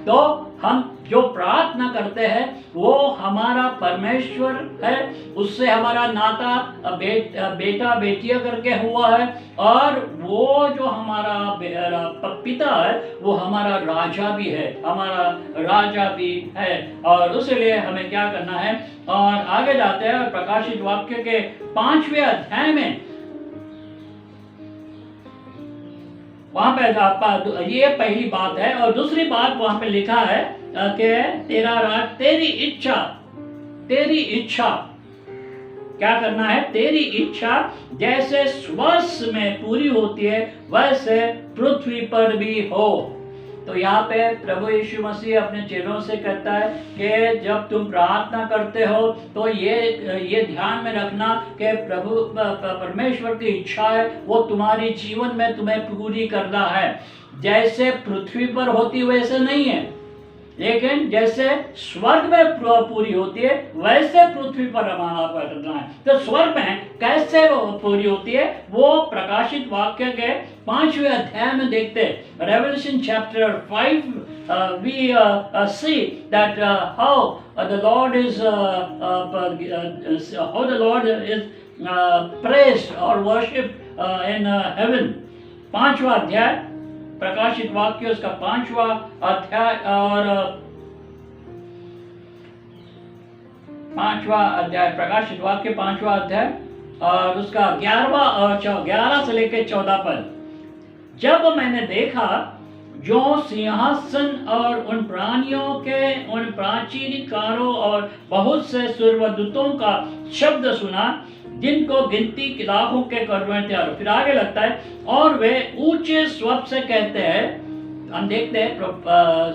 तो हम जो प्रार्थना करते हैं वो हमारा परमेश्वर है, उससे हमारा नाता बेटा बेटिया करके हुआ है, और वो जो हमारा पिता है वो हमारा राजा भी है, हमारा राजा भी है। और इसलिए हमें क्या करना है, और आगे जाते हैं प्रकाशित वाक्य के 5वें अध्याय में, वहां पे ये पहली बात है। और दूसरी बात वहां पे लिखा है कि तेरा राज, तेरी इच्छा, तेरी इच्छा क्या करना है, तेरी इच्छा जैसे स्वर्ग में पूरी होती है वैसे पृथ्वी पर भी हो। तो यहाँ पे प्रभु यीशु मसीह अपने चेलों से कहता है कि जब तुम प्रार्थना करते हो तो ये ध्यान में रखना कि प्रभु परमेश्वर की इच्छा है वो तुम्हारी जीवन में तुम्हें पूरी करना है। जैसे पृथ्वी पर होती वैसे नहीं है, लेकिन जैसे स्वर्ग में पूरी होती है वैसे पृथ्वी पर हमारा करना है। तो स्वर्ग में कैसे वो पूरी होती है वो प्रकाशित वाक्य के 5वें अध्याय में देखते हैं। Revelation chapter 5 we see that how the Lord is praised or worshipped in heaven। 5वां अध्याय प्रकाशित वाक्य उसका 5वां अध्याय और 5वां अध्याय प्रकाशित वाक्य 5वां अध्याय और उसका 11 से लेकर 14 पद। जब मैंने देखा जो सिंहासन और उन प्राणियों के उन प्राचीनकारों और बहुत से स्वर्गदूतों का शब्द सुना जिनको गिनती लाखों के करोड़ों थे। और फिर आगे लगता है और वे ऊंचे स्वर से कहते हैं। हम देखते हैं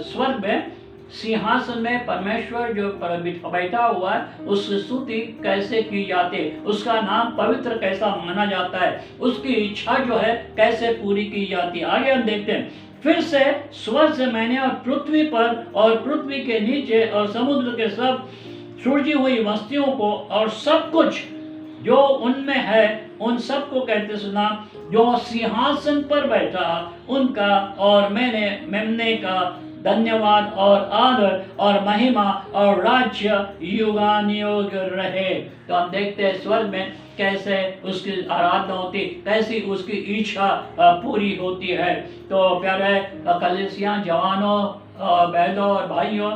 स्वर्ग में सिंहासन में परमेश्वर जो बैठा हुआ है उसकी स्तुति कैसे की जाती है, उसका नाम पवित्र कैसा माना जाता है, उसकी इच्छा जो है कैसे पूरी की जाती है। आगे हम देखते हैं फिर से स्वर्ग से मैंने और पृथ्वी पर और पृथ्वी के नीचे और समुद्र के सब सूरजी हुई वस्तुओं को और सब कुछ जो उनमें है उन सबको कहते सुना जो सिंहासन पर बैठा उनका और मेमने का धन्यवाद और आदर और महिमा और राज्य युगानुयुग रहे। तो हम देखते हैं स्वर्ग में कैसे उसकी आराधना होती, कैसी उसकी इच्छा पूरी होती है। तो प्यारे कलीसिया जवानों बहनों और भाइयों,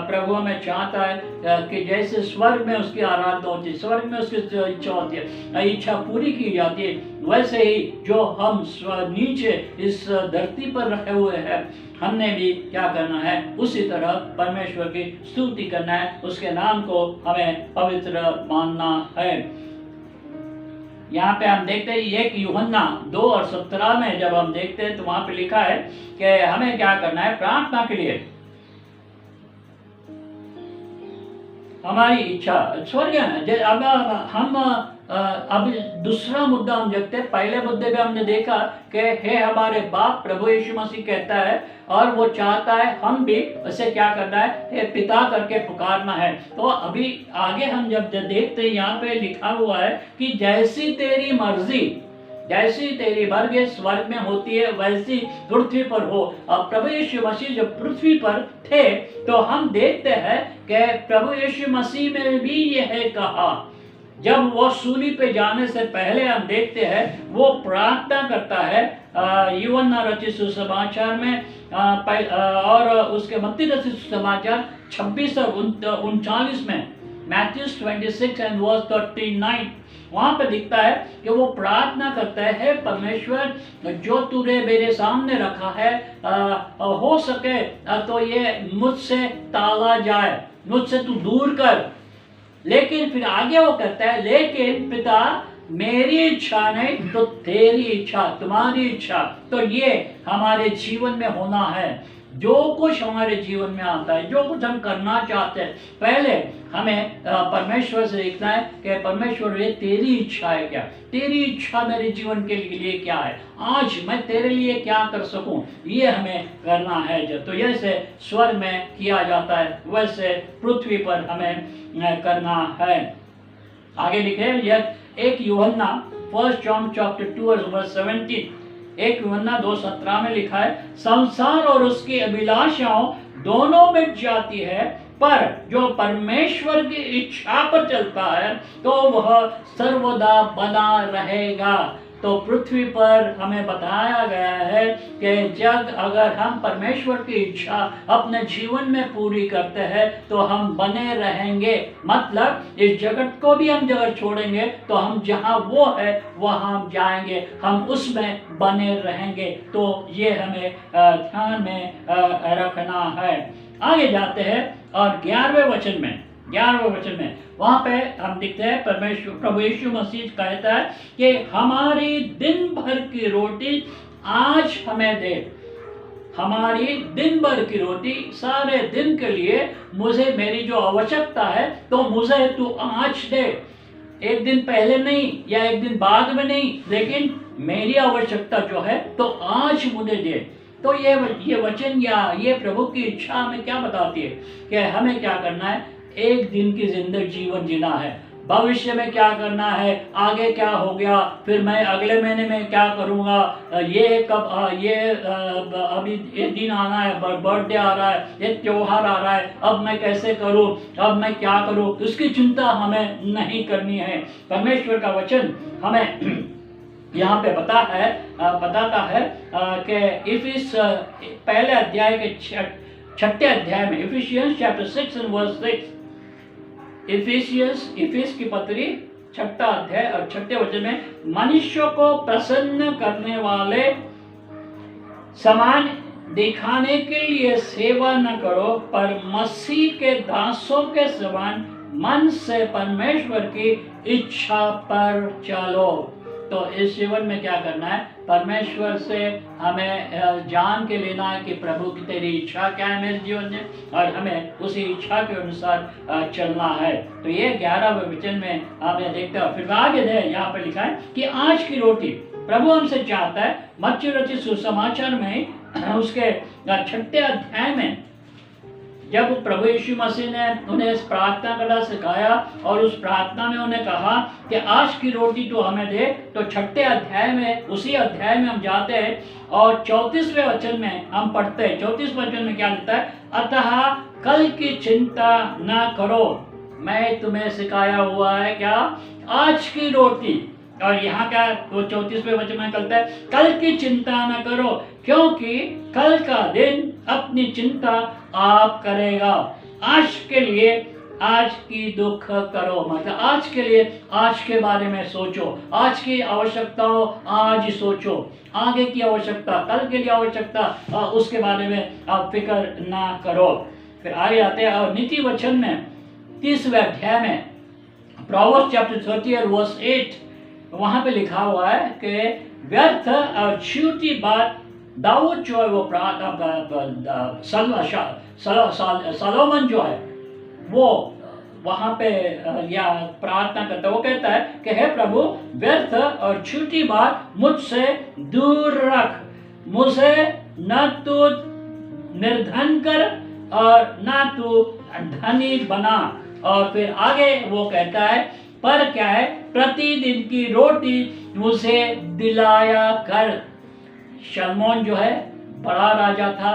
प्रभु में चाहता है कि जैसे स्वर्ग में उसकी आराधना होती है, स्वर्ग में उसकी इच्छा होती है, इच्छा पूरी की जाती है, वैसे ही जो हम नीचे इस धरती पर रखे हुए हैं हमने भी क्या करना है, उसी तरह परमेश्वर की स्तुति करना है, उसके नाम को हमें पवित्र मानना है। यहाँ पे हम देखते हैं 1 यूहन्ना 2 और 17 में जब हम देखते हैं तो वहां पे लिखा है कि हमें क्या करना है, प्रार्थना के लिए हमारी इच्छा स्वर्ग है। अब हम अब दूसरा मुद्दा हम देखते हैं। पहले मुद्दे में हमने देखा कि हे हमारे बाप प्रभु यीशु मसीह कहता है और वो चाहता है हम भी उसे क्या करना है, हे पिता करके पुकारना है। तो अभी आगे हम जब देखते हैं यहाँ पे लिखा हुआ है कि जैसी तेरी मर्जी, जैसी तेरी मर्जी स्वर्ग में होती है वैसी पृथ्वी पर हो। अब प्रभु यीशु मसीह जब पृथ्वी पर थे तो हम देखते हैं कि प्रभु यीशु मसीह में भी यह कहा, जब वो सूली पे जाने से पहले हम देखते हैं वो प्रार्थना करता है यूहन्ना रचित सुसमाचार में और उसके मत्ती रचित सुसमाचार 26 और 39 में, मैथ्यू 26 एंड वर्स 39, वहां पे दिखता है कि वो प्रार्थना करता है, परमेश्वर जो तूने मेरे सामने रखा है हो सके तो ये मुझसे टाला जाए, मुझसे तू दूर कर। लेकिन फिर आगे वो कहता है लेकिन पिता मेरी इच्छा नहीं तो तेरी इच्छा, तुम्हारी इच्छा। तो ये हमारे जीवन में होना है। जो कुछ हमारे जीवन में आता है, जो कुछ हम करना चाहते हैं, पहले हमें परमेश्वर से देखना है कि परमेश्वर ये तेरी इच्छा है क्या, तेरी इच्छा मेरे जीवन के लिए क्या है, आज मैं तेरे लिए क्या कर सकूं, ये हमें करना है। तो जैसे स्वर्ग में किया जाता है वैसे पृथ्वी पर हमें करना है। आगे लिखे 1 यूहन्ना 1 John chapter 2 verse 17, 1 यूहन्ना 2:17 में लिखा है संसार और उसकी अभिलाषाओं दोनों मिट जाती है पर जो परमेश्वर की इच्छा पर चलता है तो वह सर्वदा बना रहेगा। तो पृथ्वी पर हमें बताया गया है कि जब अगर हम परमेश्वर की इच्छा अपने जीवन में पूरी करते हैं तो हम बने रहेंगे। मतलब इस जगत को भी हम जगह छोड़ेंगे तो हम जहाँ वो है वहाँ हम जाएंगे, हम उसमें बने रहेंगे। तो ये हमें ध्यान में रखना है। आगे जाते हैं और 11वें वचन में वहां पे हम देखते हैं परमेश्वर प्रभु यीशु मसीह कहता है कि हमारी दिन भर की रोटी आज हमें दे। हमारी दिन भर की रोटी सारे दिन के लिए मुझे, मेरी जो आवश्यकता है तो मुझे तू आज दे। एक दिन पहले नहीं या एक दिन बाद में नहीं, लेकिन मेरी आवश्यकता जो है तो आज मुझे दे। तो ये वचन या ये प्रभु की इच्छा हमें क्या बताती है कि हमें क्या करना है? एक दिन की जिंदगी जीवन जीना है, भविष्य में क्या करना है, आगे क्या हो गया, फिर मैं अगले महीने में क्या करूँगा, ये कब अभी ये दिन आना है, बर्थडे आ रहा है, ये त्योहार आ रहा है, अब मैं कैसे करूँ, अब मैं क्या करूँ, उसकी चिंता हमें नहीं करनी है। परमेश्वर का वचन हमें यहाँ पे बताता है कि इफिस पहले अध्याय के छठे अध्याय में, इफिशियंस चैप्टर 6 एंड वर्स 6, इफिस की पत्री छठा अध्याय और छठे वचन में, मनुष्यों को प्रसन्न करने वाले समान दिखाने के लिए सेवा न करो, पर मसीह के दासों के समान मन से परमेश्वर की इच्छा पर चलो। तो इस जीवन में क्या करना है? परमेश्वर से हमें जान के लेना है कि प्रभु की तेरी इच्छा क्या है मेरे जीवन में, और हमें उसी इच्छा के अनुसार चलना है। तो ये 11वें वचन में हमें देखते हैं। फिर आगे यहाँ पर लिखा है कि आज की रोटी प्रभु हमसे चाहता है, मत्ती रचित सुसमाचार में उसके छठे अध्याय में जब प्रभु यीशु मसीह ने उन्हें इस प्रार्थना करना सिखाया और उस प्रार्थना में उन्हें कहा कि आज की रोटी तो हमें दे, तो छठे अध्याय में, उसी अध्याय में हम जाते हैं और 34वें वचन में हम पढ़ते हैं। 34वें वचन में क्या लिखता है? अतः कल की चिंता न करो, मैं तुम्हें सिखाया हुआ है क्या? आज की रोटी। और यहाँ क्या वो 34वें वचन में कहता है, कल की चिंता न करो, क्योंकि कल का दिन अपनी चिंता आप करेगा। आज के लिए आज की दुख करो, मतलब आज के लिए आज के बारे में सोचो, आज की आवश्यकताओं आज ही सोचो, आगे की आवश्यकता, कल के लिए आवश्यकता उसके बारे में आप फिक्र ना करो। फिर आगे आते हैं और नीति वचन में 30वें अध्याय में, प्रोवर्ब्स चैप्टर 30 और वर्स 8, वहां पे लिखा हुआ है कि व्यर्थ और झूठी बात दाऊद जो है वो सलोमन जो है वो वहां पे या प्रार्थना करता है, वो कहता है कि हे प्रभु, व्यर्थ और झूठी बात मुझसे दूर रख, मुझे न तो निर्धन कर और न तो धनी बना। और फिर आगे वो कहता है, पर क्या है, प्रतिदिन की रोटी मुझे दिलाया कर। शलमोन जो है बड़ा राजा था,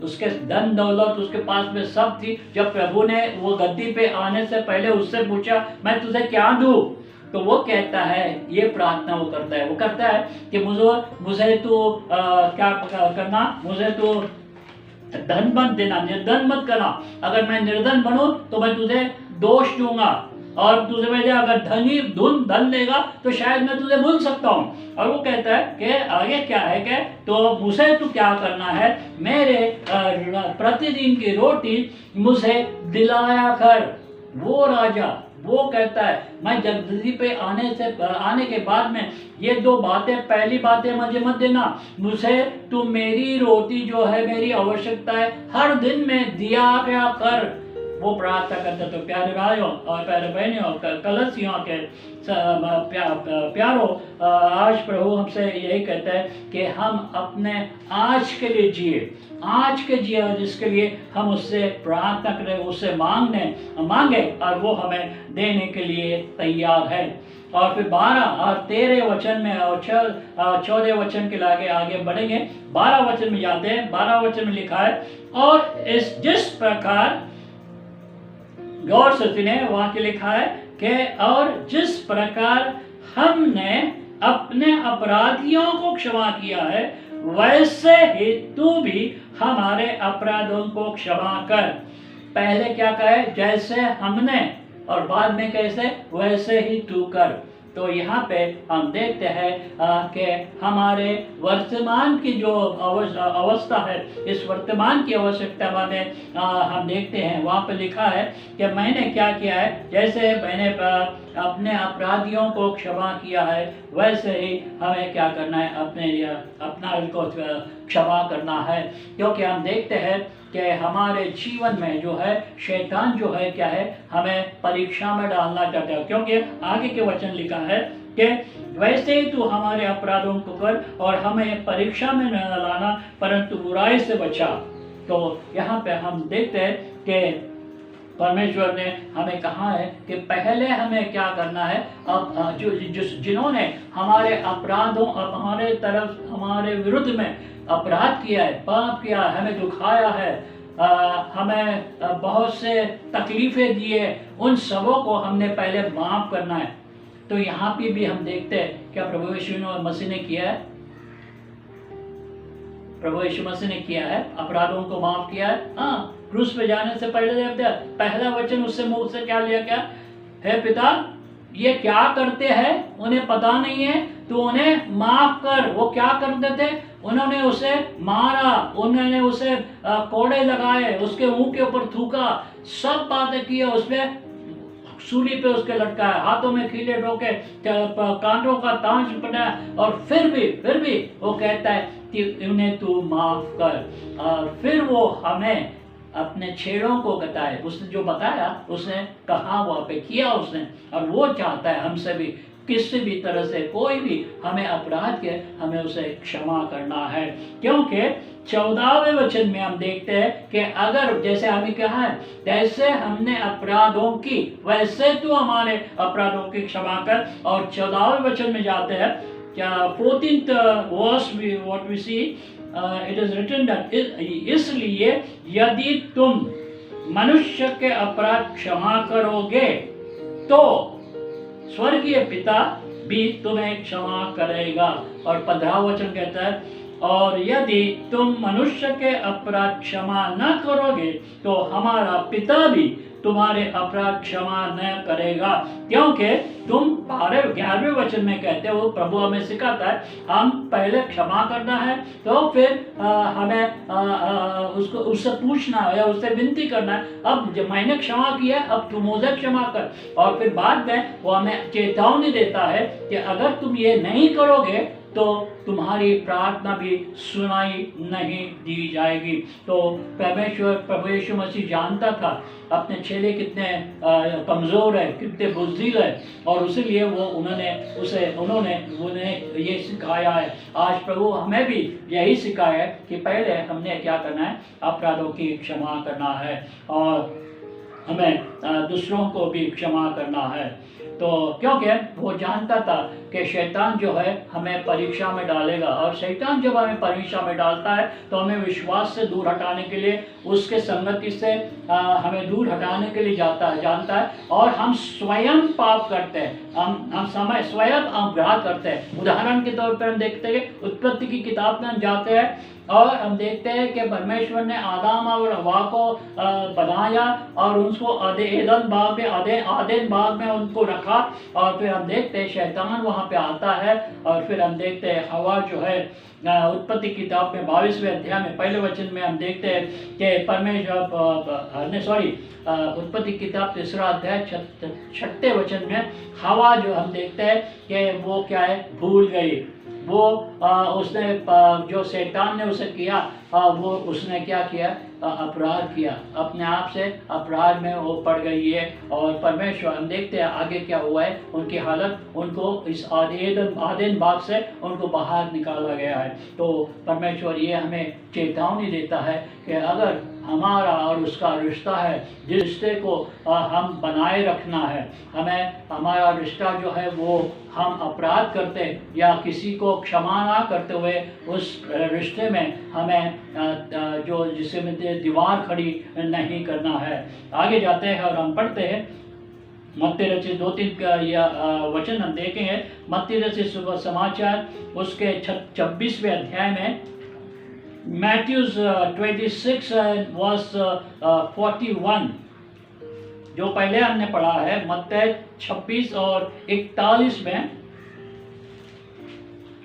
उसके धन दौलत उसके पास में सब थी। जब प्रभु ने वो गद्दी पे आने से पहले उससे पूछा, मैं तुझे क्या दूं, तो वो कहता है, ये प्रार्थना वो करता है कि मुझे तो क्या करना, मुझे तो धन मत देना, निर्धन मत करना। अगर मैं निर्धन बनूं तो मैं तुझे दोष दूंगा, और तुझे मुझे अगर धन देगा तो शायद मैं तुझे भूल सकता हूँ। और वो कहता है कि आगे क्या है कि तो मुझे तो क्या करना है, मेरे प्रतिदिन की रोटी मुझे दिलाया कर। वो राजा वो कहता है, मैं जल्दी पे आने के बाद में ये दो बातें, पहली बातें मुझे मत देना, मुझे तू मेरी रोटी जो है, मेरी आवश्यकता है, हर दिन में दिया गया कर। वो प्रार्थना करते। तो प्यारे भाइयों और प्यारे बहनों, कलसियों के प्यारों, आज प्रभु हमसे यही कहता है कि हम अपने आज के लिए जिए, आज के जिए जिसके लिए हम उससे प्रार्थना करें, उससे मांगे और वो हमें देने के लिए तैयार है। और फिर 12 और 13 वचन में और 14 वचन के आगे बढ़ेंगे। 12 वचन में जाते हैं। 12 वचन में लिखा है, और जिस प्रकार, गौर से सुने, वहां के लिखा है कि और जिस प्रकार हमने अपने अपराधियों को क्षमा किया है, वैसे ही तू भी हमारे अपराधों को क्षमा कर। पहले क्या कहे, जैसे हमने, और बाद में कैसे, वैसे ही तू कर। तो यहाँ पे हम देखते हैं कि हमारे वर्तमान की जो अवस्था है, इस वर्तमान की आवश्यकता में हम देखते हैं, वहाँ पे लिखा है कि मैंने क्या किया है, जैसे मैंने अपने अपराधियों को क्षमा किया है, वैसे ही हमें क्या करना है, अपना को क्षमा करना है। क्योंकि हम देखते हैं कि हमारे जीवन में जो है शैतान जो है क्या है, हमें परीक्षा में डालना चाहता है। क्योंकि आगे के वचन लिखा है कि वैसे ही तू हमारे अपराधों को कर और हमें परीक्षा में न लाना परंतु बुराई से बचा। तो यहाँ पे हम देखते हैं कि परमेश्वर ने हमें कहा है कि पहले हमें क्या करना है। अब जिन्होंने हमारे अपराधों हमारे तरफ हमारे विरुद्ध में अपराध किया है, पाप किया है, हमें दुखाया है, हमें बहुत से तकलीफें दिए, उन सबों को हमने पहले माफ करना है। तो यहाँ पे भी हम देखते हैं क्या प्रभु यीशु मसीह ने किया है। प्रभु यीशु मसीह ने किया है, अपराधों को माफ किया है। हाँ, क्रूस पे जाने से पहले पहला वचन उससे मुंह से क्या लिया, क्या है, पिता ये क्या करते हैं, उन्हें पता नहीं है, तो उन्हें माफ कर। वो क्या करते थे, उन्होंने उसे मारा, उन्होंने उसे कोड़े लगाए, उसके मुंह के ऊपर थूका, सब बातें की, उसपे सूली पे उसके लटकाया, हाथों में खीले ठोके, कांटों का ताज बनाया, और फिर भी वो कहता है कि उन्हें तू माफ कर। और फिर वो हमें अपने छेड़ों को बताए, उसने जो बताया उसने कहा वहाँ पे किया उसने, और वो चाहता है हमसे भी किसी भी तरह से कोई भी हमें अपराध के हमें उसे क्षमा करना है। क्योंकि 14वें वचन में हम देखते हैं कि अगर जैसे हमें कहा है जैसे हमने अपराधों की वैसे तो हमारे अपराधों की क्षमा कर। और 14वें वचन में जाते हैं, क्या 14th verse what we see it is written that इसलिए यदि तुम मनुष्य के अपराध क्षमा करोगे तो स्वर्गीय पिता भी तुम्हें क्षमा करेगा। और 15वां वचन कहता है, और यदि तुम मनुष्य के अपराध क्षमा न करोगे तो हमारा पिता भी तुम्हारे अपराध क्षमा न करेगा। क्योंकि तुम 11वें वचन में कहते हो, प्रभु हमें सिखाता है हम पहले क्षमा करना है, तो फिर हमें उसको उससे पूछना है या उससे विनती करना है, अब जब मैंने क्षमा किया अब तुम मुझे क्षमा कर। और फिर बाद में वो हमें चेतावनी देता है कि अगर तुम ये नहीं करोगे तो तुम्हारी प्रार्थना भी सुनाई नहीं दी जाएगी। तो परमेश्वर प्रभु यीशु मसीह जानता था अपने चेले कितने कमज़ोर है, कितने बुज़दिल है, और इसीलिए वो उन्होंने उन्हें ये सिखाया है। आज प्रभु हमें भी यही सिखाया है कि पहले हमने क्या करना है, अपराधों की क्षमा करना है और हमें दूसरों को भी क्षमा करना है। तो क्योंकि वो जानता था कि शैतान जो है हमें परीक्षा में डालेगा, और शैतान जब हमें परीक्षा में डालता है तो हमें विश्वास से दूर हटाने के लिए, उसके संगति से हमें दूर हटाने के लिए जानता है, और हम स्वयं पाप करते हैं, हम स्वयं अपराध करते हैं। उदाहरण के तौर पर हम देखते हैं उत्पत्ति की किताब में हम जाते हैं और हम देखते हैं कि परमेश्वर ने आदम और हवा को बनाया और उनको आदेन बाग में उनको रखा, और फिर हम देखते हैं शैतान वहाँ पे आता है, और फिर हम देखते हैं हवा जो है उत्पत्ति किताब में 22वें अध्याय में पहले वचन में हम देखते हैं कि उत्पत्ति किताब 3रा अध्याय 6ठे वचन में हवा जो हम देखते हैं कि वो क्या है, भूल गई। वो उसने जो शैतान ने उसे किया, वो उसने क्या किया, अपराध किया, अपने आप से अपराध में वो पड़ गई है। और परमेश्वर हम देखते हैं आगे क्या हुआ है, उनकी हालत, उनको इस आदेन बाग से उनको बाहर निकाला गया है। तो परमेश्वर ये हमें चेतावनी देता है कि अगर हमारा और उसका रिश्ता है, जिस रिश्ते को हम बनाए रखना है, हमें हमारा रिश्ता जो है वो हम अपराध करते या किसी को क्षमा ना करते हुए उस रिश्ते में हमें जो जिससे में दीवार खड़ी नहीं करना है। आगे जाते हैं और हम पढ़ते हैं मत्ती रचित 2-3 का वचन हम देखेंगे। मत्ती रचित सुबह समाचार उसके 26वें अध्याय में Matthew 26 verse 41 जो पहले हमने पढ़ा है, मत्ती 26 और 41 में,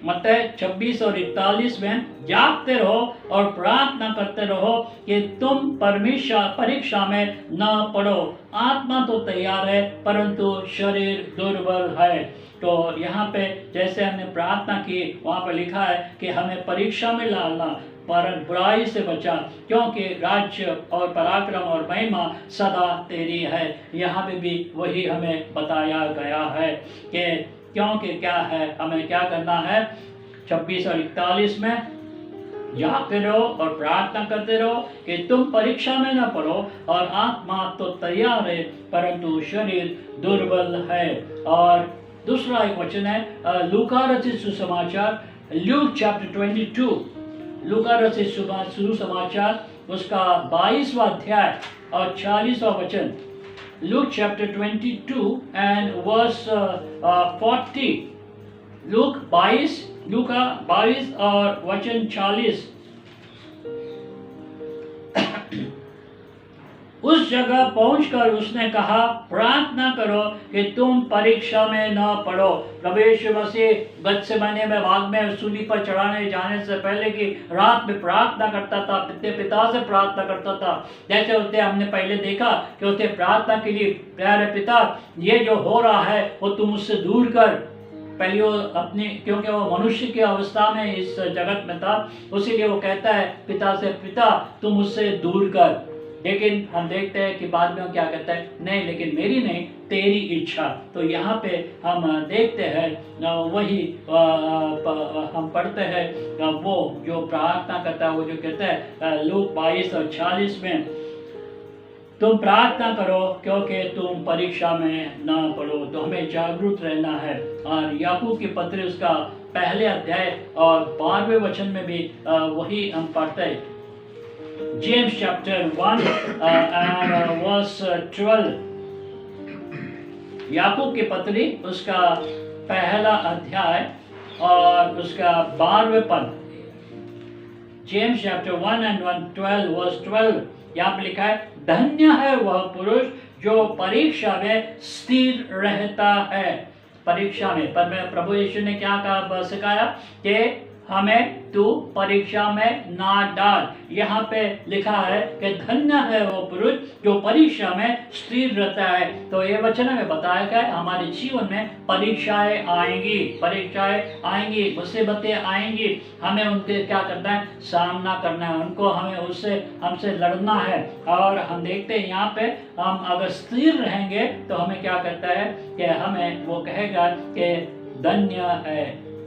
मत्ती 26 और 41 में, जागते रहो और प्रार्थना करते रहो कि तुम परीक्षा में न पड़ो। आत्मा तो तैयार है परंतु शरीर दुर्बल है। तो यहाँ पे जैसे हमने प्रार्थना की, वहाँ पे लिखा है कि हमें परीक्षा में डालना पर बुराई से बचा, क्योंकि राज्य और पराक्रम और महिमा सदा तेरी है। यहाँ पे भी वही हमें बताया गया है कि क्योंकि क्या है, हमें क्या करना है। 26 और 41 में, जागते रहो और प्रार्थना करते रहो कि तुम परीक्षा में न पड़ो, और आत्मा तो तैयार है परंतु शरीर दुर्बल है। और दूसरा एक वचन है लूका रचित सुसमाचार, ल्यूक चैप्टर 22, लूका रचित सुसमाचार उसका 22वां अध्याय और 40वां वचन। Luke chapter 22 and verse 40। लूका 22 और वचन 40। उस जगह पहुंचकर उसने कहा, प्रार्थना करो कि तुम परीक्षा में न पड़ो। प्रभु यीशु मसीह गत्सेमने में बाग में सूली पर चढ़ाने जाने से पहले की रात में प्रार्थना करता था, पिता से प्रार्थना करता था। जैसे उसने हमने पहले देखा कि उसने प्रार्थना के लिए, प्यारे पिता, ये जो हो रहा है वो तुम उससे दूर कर। पहले वो अपने, क्योंकि वो मनुष्य की अवस्था में इस जगत में था, उसीलिए वो कहता है पिता से, पिता तुम उससे दूर कर। लेकिन हम देखते हैं कि बाद में वो क्या कहता है, नहीं लेकिन मेरी नहीं तेरी इच्छा। तो यहाँ पे हम देखते हैं वही हम पढ़ते हैं वो जो प्रार्थना करता है, वो जो कहता है लूक 22 और 40 में, तुम प्रार्थना करो क्योंकि तुम परीक्षा में ना पड़ो। तो हमें जागरूक रहना है। और याकूब की पत्री उसका पहले अध्याय और 12वें वचन में भी वही हम पढ़ते हैं। जेम्स चैप्टर 1 and verse 12, याकूब की पत्री उसका पहला अध्याय और उसका 12वें पद। जेम्स चैप्टर 1 and 12 verse 12, यहाँ पे लिखा है, धन्य है वह पुरुष जो परीक्षा में स्थिर रहता है। परीक्षा में, पर मैं प्रभु यीशु ने क्या कहा, सिखाया कि हमें तू परीक्षा में ना डाल। यहाँ पे लिखा है कि धन्य है वो पुरुष जो परीक्षा में स्थिर रहता है। तो ये वचन हमें बताया गया है हमारे जीवन में परीक्षाएं आएंगी, मुसीबतें आएंगी, हमें उनके क्या करना है, सामना करना है, उनको हमें हमसे लड़ना है। और हम देखते हैं यहाँ पे हम अगर स्थिर रहेंगे तो हमें क्या करता है कि हमें वो कहेगा कि धन्य है,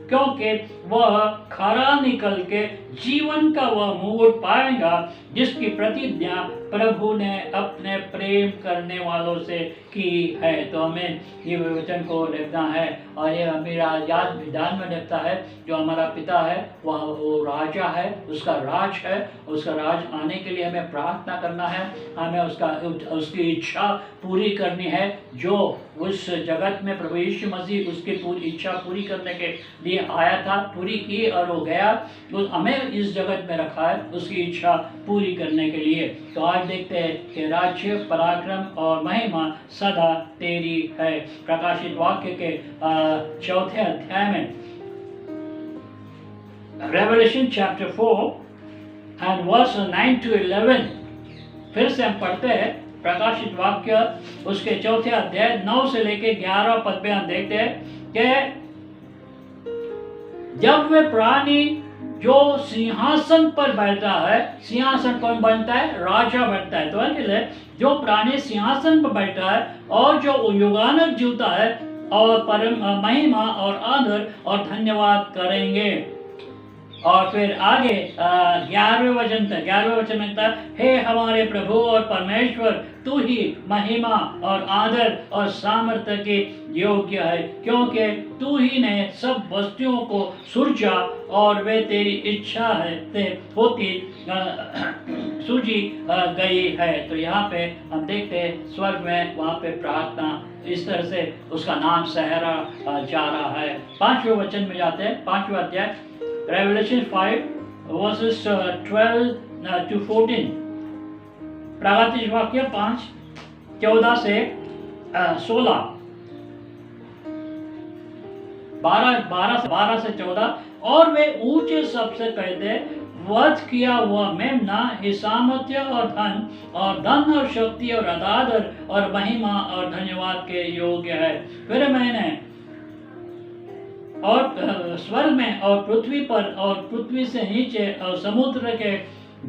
क्योंकि वह खरा निकल के जीवन का वह मुकुट पाएगा जिसकी प्रतिज्ञा प्रभु ने अपने प्रेम करने वालों से की है। तो हमें ये वचन को देखना है और ये मेरा याद विधान में देखता है, जो हमारा पिता है वह वो राजा है, उसका राज है, उसका राज आने के लिए हमें प्रार्थना करना है, हमें उसकी इच्छा पूरी करनी है। जो उस जगत में प्रभु यीशु मसीह उसकी पूरी इच्छा पूरी करने के लिए आया था, पूरी की और वो गया, तो हमें इस जगत में रखा है उसकी इच्छा पूरी करने के लिए। तो आज देखते हैं कि राज्य, पराक्रम और महिमा सदा तेरी है। प्रकाशित वाक्य के 4थे अध्याय में, revelation chapter 4 and verse 9 to 11, फिर से हम पढ़ते हैं प्रकाशित वाक्य उसके 4थे अध्याय 9 से लेके 11 पद पे हम देखते हैं कि जब वे प्राणी जो सिंहासन पर बैठा है, सिंहासन कौन बनता है, राजा बनता है। तो जो प्राणी सिंहासन पर बैठा है और जो युगानक जीवता है और परम महिमा और आदर और धन्यवाद करेंगे। और फिर आगे 11वें वचन में था, हे हमारे प्रभु और परमेश्वर, तू ही महिमा और आदर और सामर्थ्य के योग्य है, क्योंकि तू ही ने सब वस्तुओं को सृजा और वे तेरी इच्छा है होती सूझी गई है। तो यहाँ पे हम देखते हैं स्वर्ग में वहाँ पे प्रार्थना इस तरह से उसका नाम सहरा जा रहा है। 5वें वचन में जाते हैं, 5वां अध्याय Revelation 5 verses 12 to 14, प्रागतिक वाक्य 5 14 से 16, 12 से 14। और वे ऊंचे सबसे कहते, वध किया हुआ मेमना ही सामर्थ्य और धन और शक्ति और आदर और महिमा और धन्यवाद के योग्य है। फिर मैंने और स्वर्ग में और पृथ्वी पर और पृथ्वी से नीचे और समुद्र के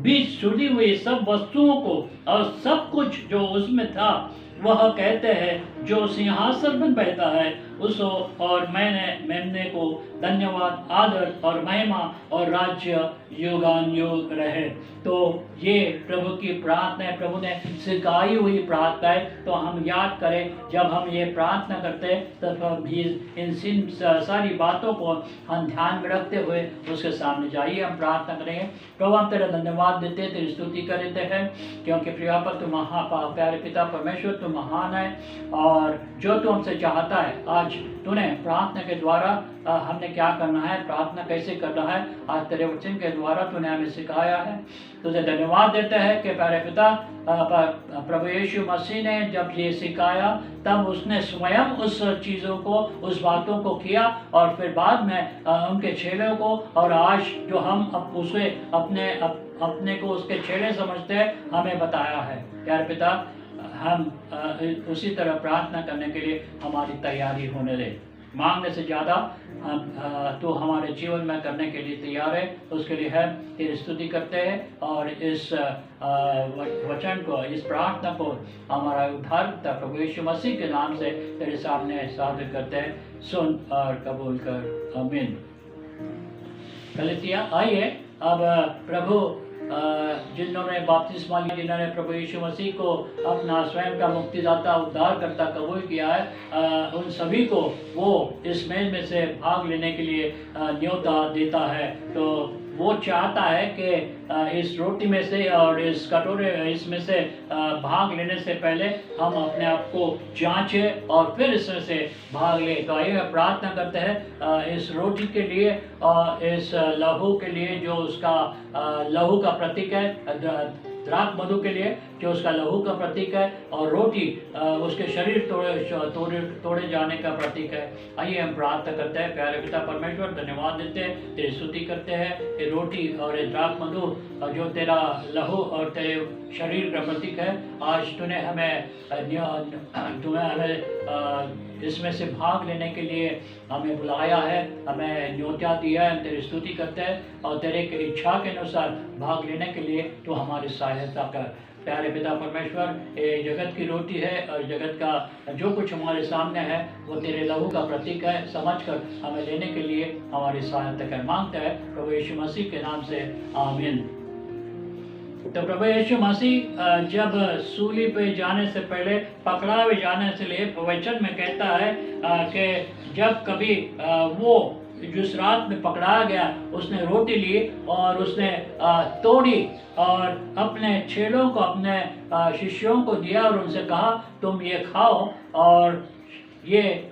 बीच छुड़ी हुई सब वस्तुओं को और सब कुछ जो उसमें था, वह कहते हैं जो सिंहासन पर बैठा है उसो और मैंने को धन्यवाद, आदर और महिमा और राज्य युगान युग रहे। तो ये प्रभु की प्रार्थना है, प्रभु ने सिखाई हुई प्रार्थना है। तो हम याद करें, जब हम ये प्रार्थना करते हैं तब हम भी इन सारी बातों को हम ध्यान में रखते हुए उसके सामने जाइए, हम प्रार्थना करेंगे। प्रभु हम तेरा धन्यवाद देते हैं, तेरी स्तुति करते हैं, क्योंकि प्रियापर तू प्यारे पिता परमेश्वर तू महान है, और जो तू हमसे चाहता है आज तूने प्रार्थना के द्वारा हमने क्या करना है, प्रार्थना कैसे करना है, आज तेरे वचन के द्वारा तूने हमें सिखाया है। तुझे धन्यवाद देते हैं कि प्यारे पिता प्रभु यीशु मसीह ने जब ये सिखाया तब उसने स्वयं उस चीज़ों को, उस बातों को किया, और फिर बाद में उनके चेलों को, और आज जो हम उसे अपने को उसके चेले समझते हैं हमें बताया है। प्यारे पिता हम उसी तरह प्रार्थना करने के लिए हमारी तैयारी होने दे। मांगने से ज़्यादा तो हमारे जीवन में करने के लिए तैयार है, उसके लिए है तेरी स्तुति करते हैं, और इस वचन को, इस प्रार्थना को हमारा उद्धारकर्ता प्रभु यीशु मसीह के नाम से तेरे सामने सादर करते हैं। सुन और कबूल कर, आमीन। गलतियाँ आइए अब प्रभु जिन्होंने बपतिस्मा लिया, जिन्होंने प्रभु यीशु मसीह को अपना स्वयं का मुक्तिदाता उद्धारकर्ता कबूल किया है, उन सभी को वो इस मेज में से भाग लेने के लिए न्योता देता है। तो वो चाहता है कि इस रोटी में से और इस कटोरे इसमें से भाग लेने से पहले हम अपने आप को जांचें और फिर इसमें से भाग ले। तो आइए प्रार्थना करते हैं इस रोटी के लिए और इस लहू के लिए, जो उसका लहू का प्रतीक है, द्राक्ष मधु के लिए जो उसका लहू का प्रतीक है, और रोटी उसके शरीर तोड़े जाने का प्रतीक है। आइए हम प्रार्थना करते हैं। प्यारे पिता परमेश्वर धन्यवाद देते हैं, तेरी स्तुति करते हैं। ये रोटी और ये द्राक्ष मधु जो तेरा लहू और तेरे शरीर का प्रतीक है, आज तूने हमें इसमें से भाग लेने के लिए हमें बुलाया है, हमें न्योता दिया है। तेरी स्तुति करते हैं और तेरे की इच्छा के अनुसार भाग लेने के लिए तो हमारी सहायता कर। प्यारे पिता परमेश्वर, ये जगत की रोटी है और जगत का जो कुछ हमारे सामने है वो तेरे लहू का प्रतीक है, समझकर हमें लेने के लिए हमारी सहायता कर। मांगते हैं प्रभु यीशु मसीह के नाम से, आमीन। तो प्रभु यीशु मसीह जब सूली पे जाने से पहले, पकड़ावे जाने से लिए वचन में कहता है कि जब कभी वो जिस रात में पकड़ाया गया उसने रोटी ली और उसने तोड़ी और अपने चेलों को, अपने शिष्यों को दिया और उनसे कहा तुम ये खाओ, और ये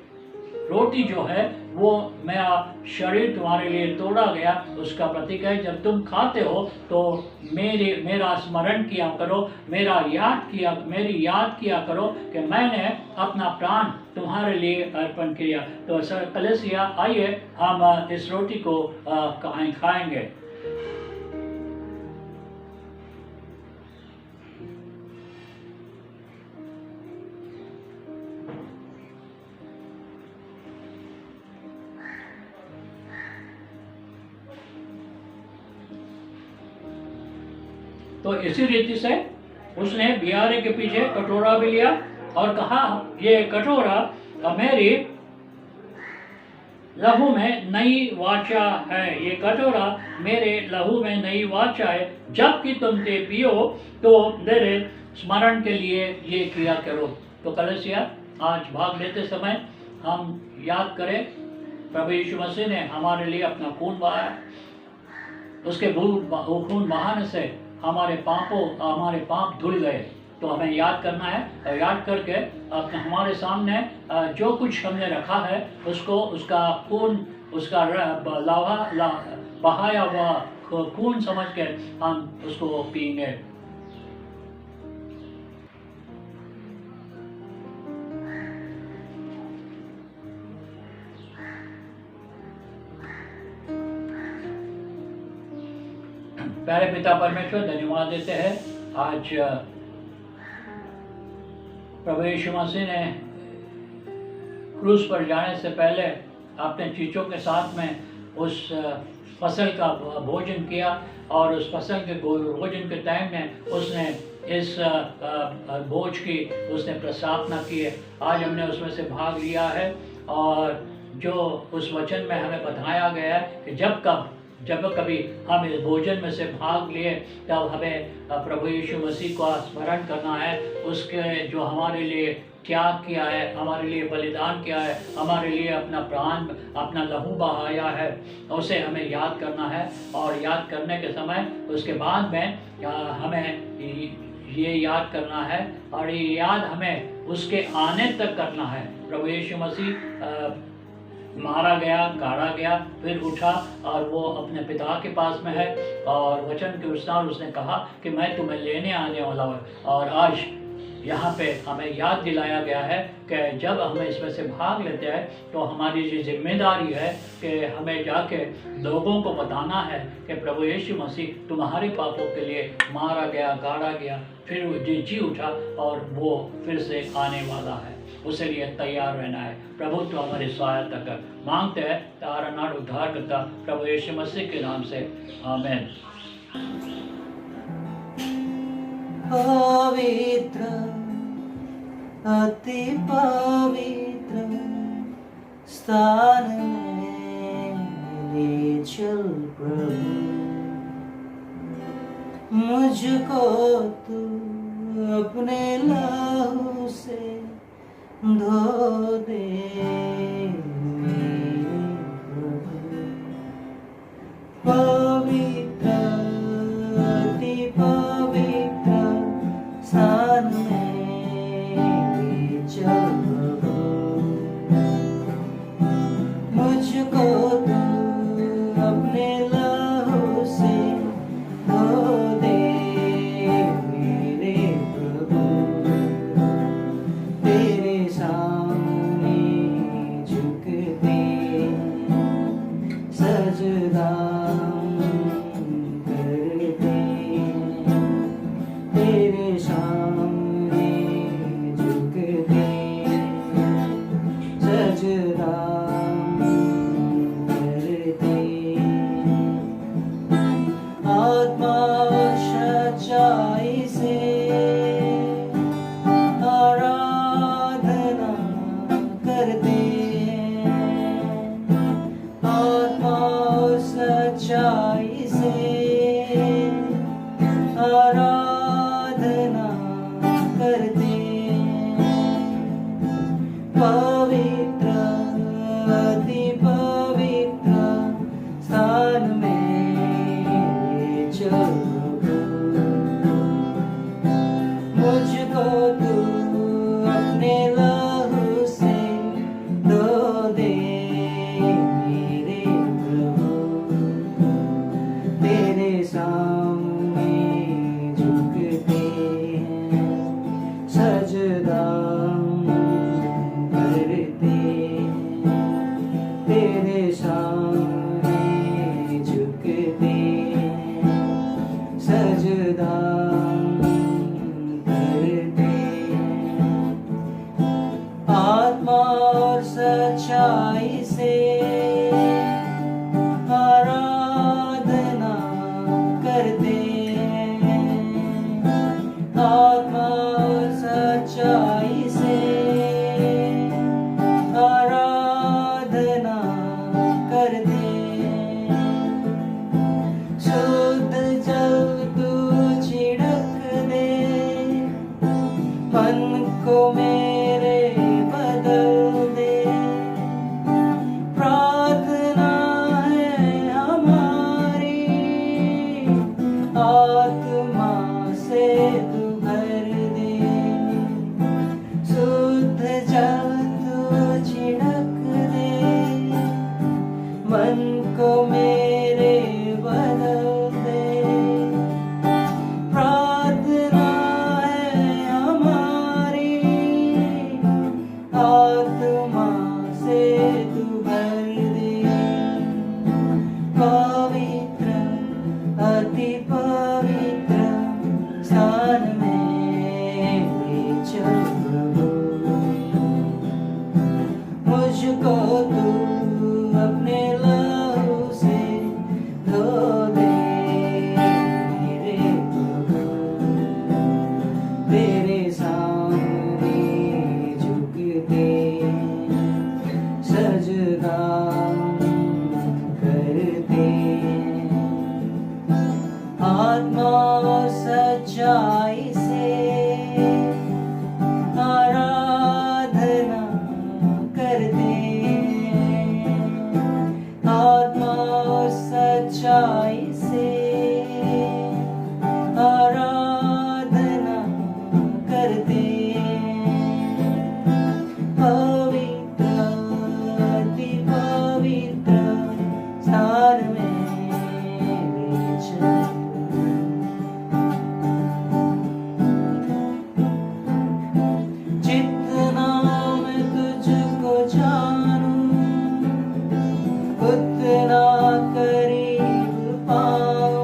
रोटी जो है वो मेरा शरीर तुम्हारे लिए तोड़ा गया उसका प्रतीक है। जब तुम खाते हो तो मेरा स्मरण किया करो, मेरी याद किया करो कि मैंने अपना प्राण तुम्हारे लिए अर्पण किया। तो कलीसिया आइए हम इस रोटी को खाएंगे। तो इसी रीति से उसने बियारे के पीछे कटोरा भी लिया और कहा ये कटोरा मेरी लहू में नई वाचा है, ये कटोरा मेरे लहू में नई वाचा है, जबकि तुम ते पियो तो मेरे स्मरण के लिए ये किया करो। तो कलीसिया आज भाग लेते समय हम याद करें प्रभु यीशु मसीह ने हमारे लिए अपना खून बहाया, उसके खून बहाने से हमारे पाप धुल गए। तो हमें याद करना है और याद करके अपने हमारे सामने जो कुछ हमने रखा है उसको, उसका खून, उसका बहाया हुआ खून समझ के हम उसको पिएंगे। प्यारे पिता परमेश्वर धन्यवाद देते हैं, आज प्रभु यीशु मसीह ने क्रूस पर जाने से पहले अपने चीचों के साथ में उस फसल का भोजन किया, और उस फसल के भोजन के टाइम में उसने इस भोज की उसने प्रस्तावना की है। आज हमने उसमें से भाग लिया है और जो उस वचन में हमें बताया गया है कि जब कभी हम इस भोजन में से भाग लिए तब हमें प्रभु यीशु मसीह का स्मरण करना है, उसके जो हमारे लिए त्याग किया है, हमारे लिए बलिदान किया है, हमारे लिए अपना प्राण अपना लहू बहाया है, उसे हमें याद करना है। और याद करने के समय उसके बाद में हमें ये याद करना है और ये याद हमें उसके आने तक करना है। प्रभु यीशु मसीह मारा गया, गाड़ा गया, फिर उठा और वो अपने पिता के पास में है और वचन के अनुसार उसने कहा कि मैं तुम्हें लेने आने वाला हूँ। और आज यहाँ पे हमें याद दिलाया गया है कि जब हम इसमें से भाग लेते हैं तो हमारी ये जिम्मेदारी है कि हमें जाके लोगों को बताना है कि प्रभु यीशु मसीह तुम्हारे पापों के लिए मारा गया, गाड़ा गया, फिर वो जी उठा और वो फिर से आने वाला है। उसे लिए तैयार रहना है। प्रभु तो हमारी सहायता कर मांगते हैं तारा नाड़ उद्धार करता प्रभु यीशु मसीह के नाम से, आमीन। पवित्र अति पवित्र स्थान में ले चल प्रभु, मुझको तू अपने लहू से धो दे मेरे प्रभु। पवित्र अति पवित्र स्थान में ले चल प्रभु, मुझको तू अपने लहू से धो दे मेरे प्रभु। तेरे सामने झुकते सजदा करते, तेरे सामने झुकते सजदा करते। आत्मा सच्चाई से आराधना करते, आत्मा सच्चाई से आराधना करते। पवित्र अति पवित्र स्थान में ले चल मुझको तू अपने लहू से धो दे मेरे प्रभु। तेरे सामने झुकते सजदा करते, तेरे सामने सच्चाई से आराधना करते पवित्र अति पवित्र स्थान में चल जितना मैं तुझको जानूं उतना करीब पाऊं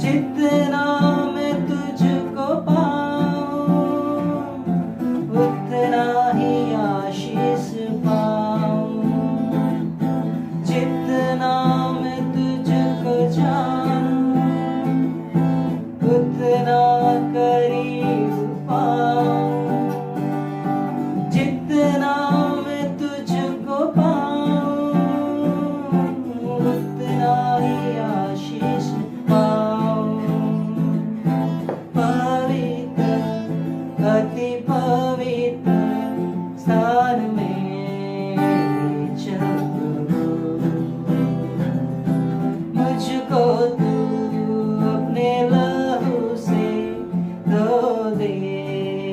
जितना मैं तुझको पाऊं उतना ही आशीष पाऊं जितना मैं तुझको जानूं उतना करीब पाऊं जितना मैं तुझको पाऊं उतना ही आशीष पाऊं पवित्र अति पवित्र स्थान में चल मुझको तू अपने लहू से धो दे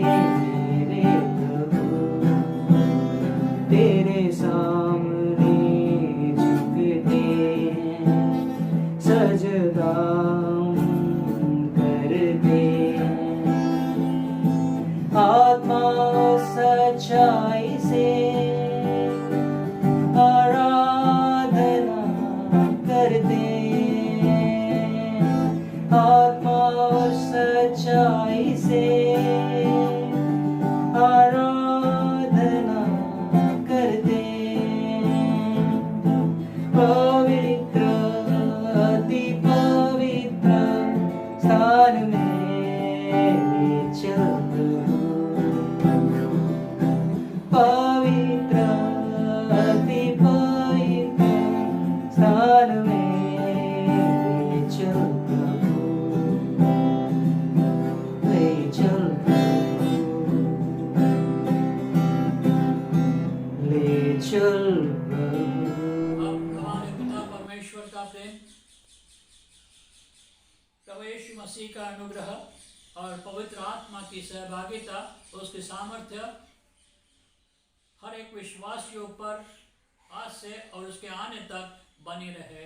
मेरे प्रभु तेरे सामने झुकते हैं सजदा करते हैं आत्मा सच्चाई से आराधना करते हैं आत्मा सच्चाई से आराधना करते हैं पवित्र अति पवित्र स्थान में चल पवित्र अति पवित्र स्थान में चल ले चल ले चल अब हमारे पिता परमेश्वर का प्रेम, प्रभु यीशु मसीह का अनुग्रह और पवित्र आत्मा की सहभागिता, उसकी सामर्थ्य हर एक विश्वासियों पर आज से और उसके आने तक बनी रहे।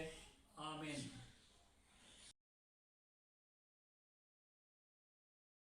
आमीन।